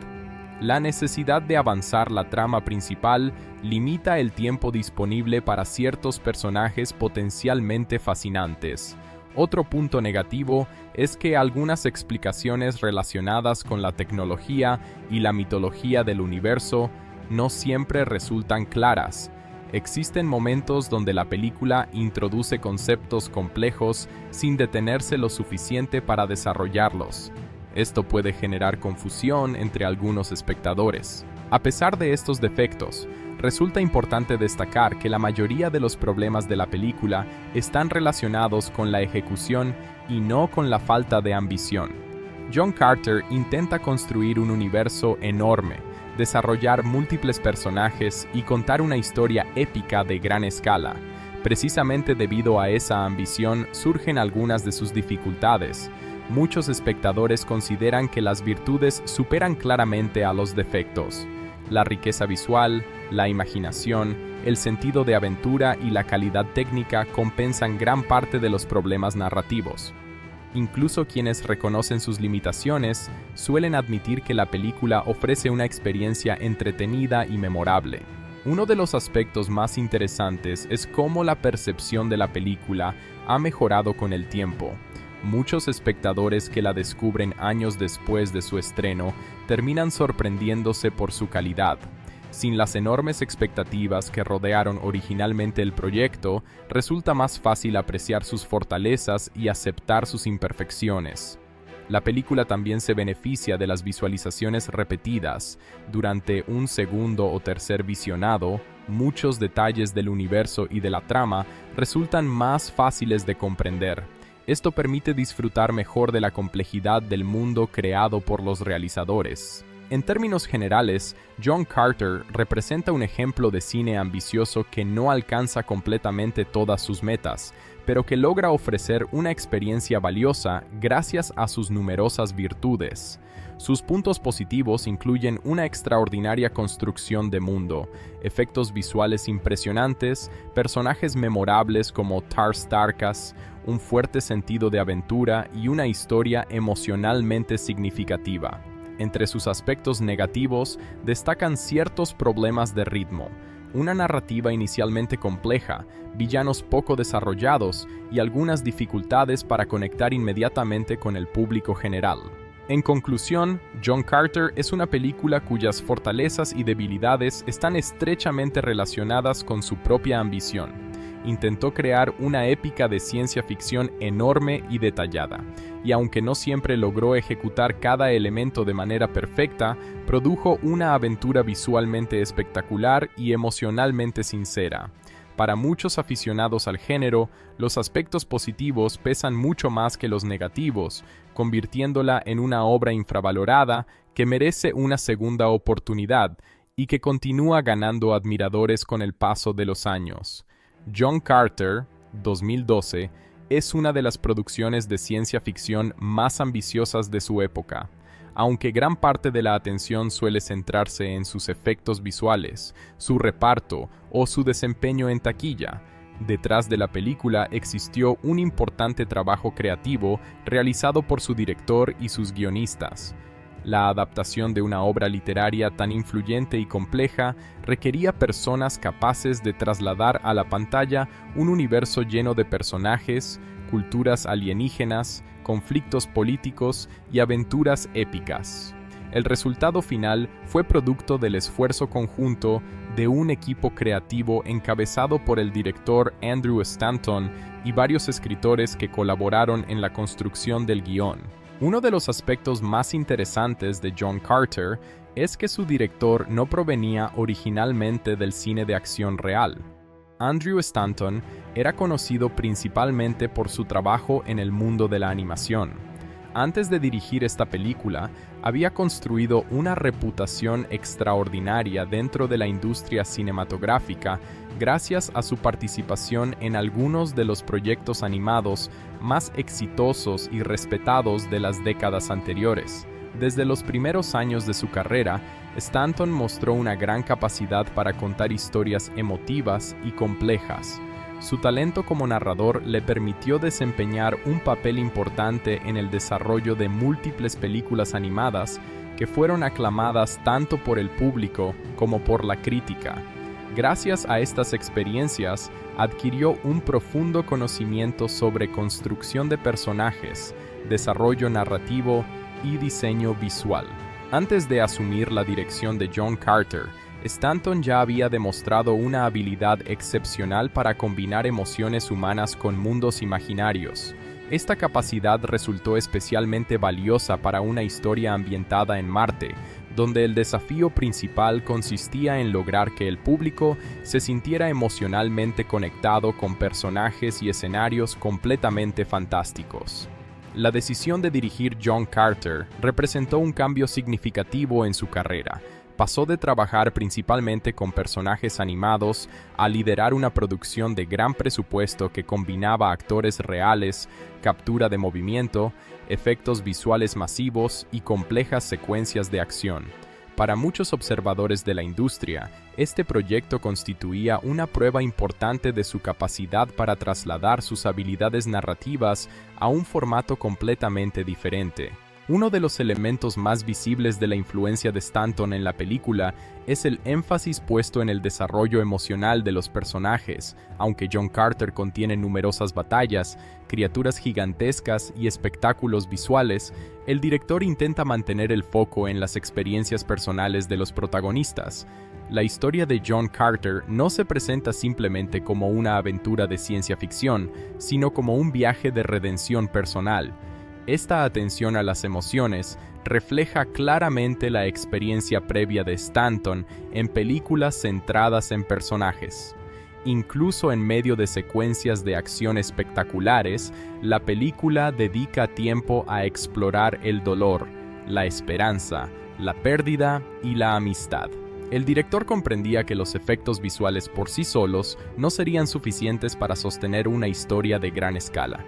La necesidad de avanzar la trama principal limita el tiempo disponible para ciertos personajes potencialmente fascinantes. Otro punto negativo es que algunas explicaciones relacionadas con la tecnología y la mitología del universo no siempre resultan claras. Existen momentos donde la película introduce conceptos complejos sin detenerse lo suficiente para desarrollarlos. Esto puede generar confusión entre algunos espectadores. A pesar de estos defectos, resulta importante destacar que la mayoría de los problemas de la película están relacionados con la ejecución y no con la falta de ambición. John Carter intenta construir un universo enorme, desarrollar múltiples personajes y contar una historia épica de gran escala. Precisamente debido a esa ambición surgen algunas de sus dificultades. Muchos espectadores consideran que las virtudes superan claramente a los defectos. La riqueza visual, la imaginación, el sentido de aventura y la calidad técnica compensan gran parte de los problemas narrativos. Incluso quienes reconocen sus limitaciones suelen admitir que la película ofrece una experiencia entretenida y memorable. Uno de los aspectos más interesantes es cómo la percepción de la película ha mejorado con el tiempo. Muchos espectadores que la descubren años después de su estreno terminan sorprendiéndose por su calidad. Sin las enormes expectativas que rodearon originalmente el proyecto, resulta más fácil apreciar sus fortalezas y aceptar sus imperfecciones. La película también se beneficia de las visualizaciones repetidas. Durante un segundo o tercer visionado, muchos detalles del universo y de la trama resultan más fáciles de comprender. Esto permite disfrutar mejor de la complejidad del mundo creado por los realizadores. En términos generales, John Carter representa un ejemplo de cine ambicioso que no alcanza completamente todas sus metas, pero que logra ofrecer una experiencia valiosa gracias a sus numerosas virtudes. Sus puntos positivos incluyen una extraordinaria construcción de mundo, efectos visuales impresionantes, personajes memorables como Tar Starkas, un fuerte sentido de aventura y una historia emocionalmente significativa. Entre sus aspectos negativos destacan ciertos problemas de ritmo, una narrativa inicialmente compleja, villanos poco desarrollados y algunas dificultades para conectar inmediatamente con el público general. En conclusión, John Carter es una película cuyas fortalezas y debilidades están estrechamente relacionadas con su propia ambición. Intentó crear una épica de ciencia ficción enorme y detallada, y aunque no siempre logró ejecutar cada elemento de manera perfecta, produjo una aventura visualmente espectacular y emocionalmente sincera. Para muchos aficionados al género, los aspectos positivos pesan mucho más que los negativos, convirtiéndola en una obra infravalorada que merece una segunda oportunidad y que continúa ganando admiradores con el paso de los años. John Carter, 2012, es una de las producciones de ciencia ficción más ambiciosas de su época. Aunque gran parte de la atención suele centrarse en sus efectos visuales, su reparto o su desempeño en taquilla, detrás de la película existió un importante trabajo creativo realizado por su director y sus guionistas. La adaptación de una obra literaria tan influyente y compleja requería personas capaces de trasladar a la pantalla un universo lleno de personajes, culturas alienígenas, conflictos políticos y aventuras épicas. El resultado final fue producto del esfuerzo conjunto de un equipo creativo encabezado por el director Andrew Stanton y varios escritores que colaboraron en la construcción del guión. Uno de los aspectos más interesantes de John Carter es que su director no provenía originalmente del cine de acción real. Andrew Stanton era conocido principalmente por su trabajo en el mundo de la animación. Antes de dirigir esta película, había construido una reputación extraordinaria dentro de la industria cinematográfica gracias a su participación en algunos de los proyectos animados más exitosos y respetados de las décadas anteriores. Desde los primeros años de su carrera, Stanton mostró una gran capacidad para contar historias emotivas y complejas. Su talento como narrador le permitió desempeñar un papel importante en el desarrollo de múltiples películas animadas que fueron aclamadas tanto por el público como por la crítica. Gracias a estas experiencias, adquirió un profundo conocimiento sobre construcción de personajes, desarrollo narrativo y diseño visual. Antes de asumir la dirección de John Carter, Stanton ya había demostrado una habilidad excepcional para combinar emociones humanas con mundos imaginarios. Esta capacidad resultó especialmente valiosa para una historia ambientada en Marte, donde el desafío principal consistía en lograr que el público se sintiera emocionalmente conectado con personajes y escenarios completamente fantásticos. La decisión de dirigir John Carter representó un cambio significativo en su carrera. Pasó de trabajar principalmente con personajes animados a liderar una producción de gran presupuesto que combinaba actores reales, captura de movimiento, efectos visuales masivos y complejas secuencias de acción. Para muchos observadores de la industria, este proyecto constituía una prueba importante de su capacidad para trasladar sus habilidades narrativas a un formato completamente diferente. Uno de los elementos más visibles de la influencia de Stanton en la película es el énfasis puesto en el desarrollo emocional de los personajes. Aunque John Carter contiene numerosas batallas, criaturas gigantescas y espectáculos visuales, el director intenta mantener el foco en las experiencias personales de los protagonistas. La historia de John Carter no se presenta simplemente como una aventura de ciencia ficción, sino como un viaje de redención personal. Esta atención a las emociones refleja claramente la experiencia previa de Stanton en películas centradas en personajes. Incluso en medio de secuencias de acción espectaculares, la película dedica tiempo a explorar el dolor, la esperanza, la pérdida y la amistad. El director comprendía que los efectos visuales por sí solos no serían suficientes para sostener una historia de gran escala.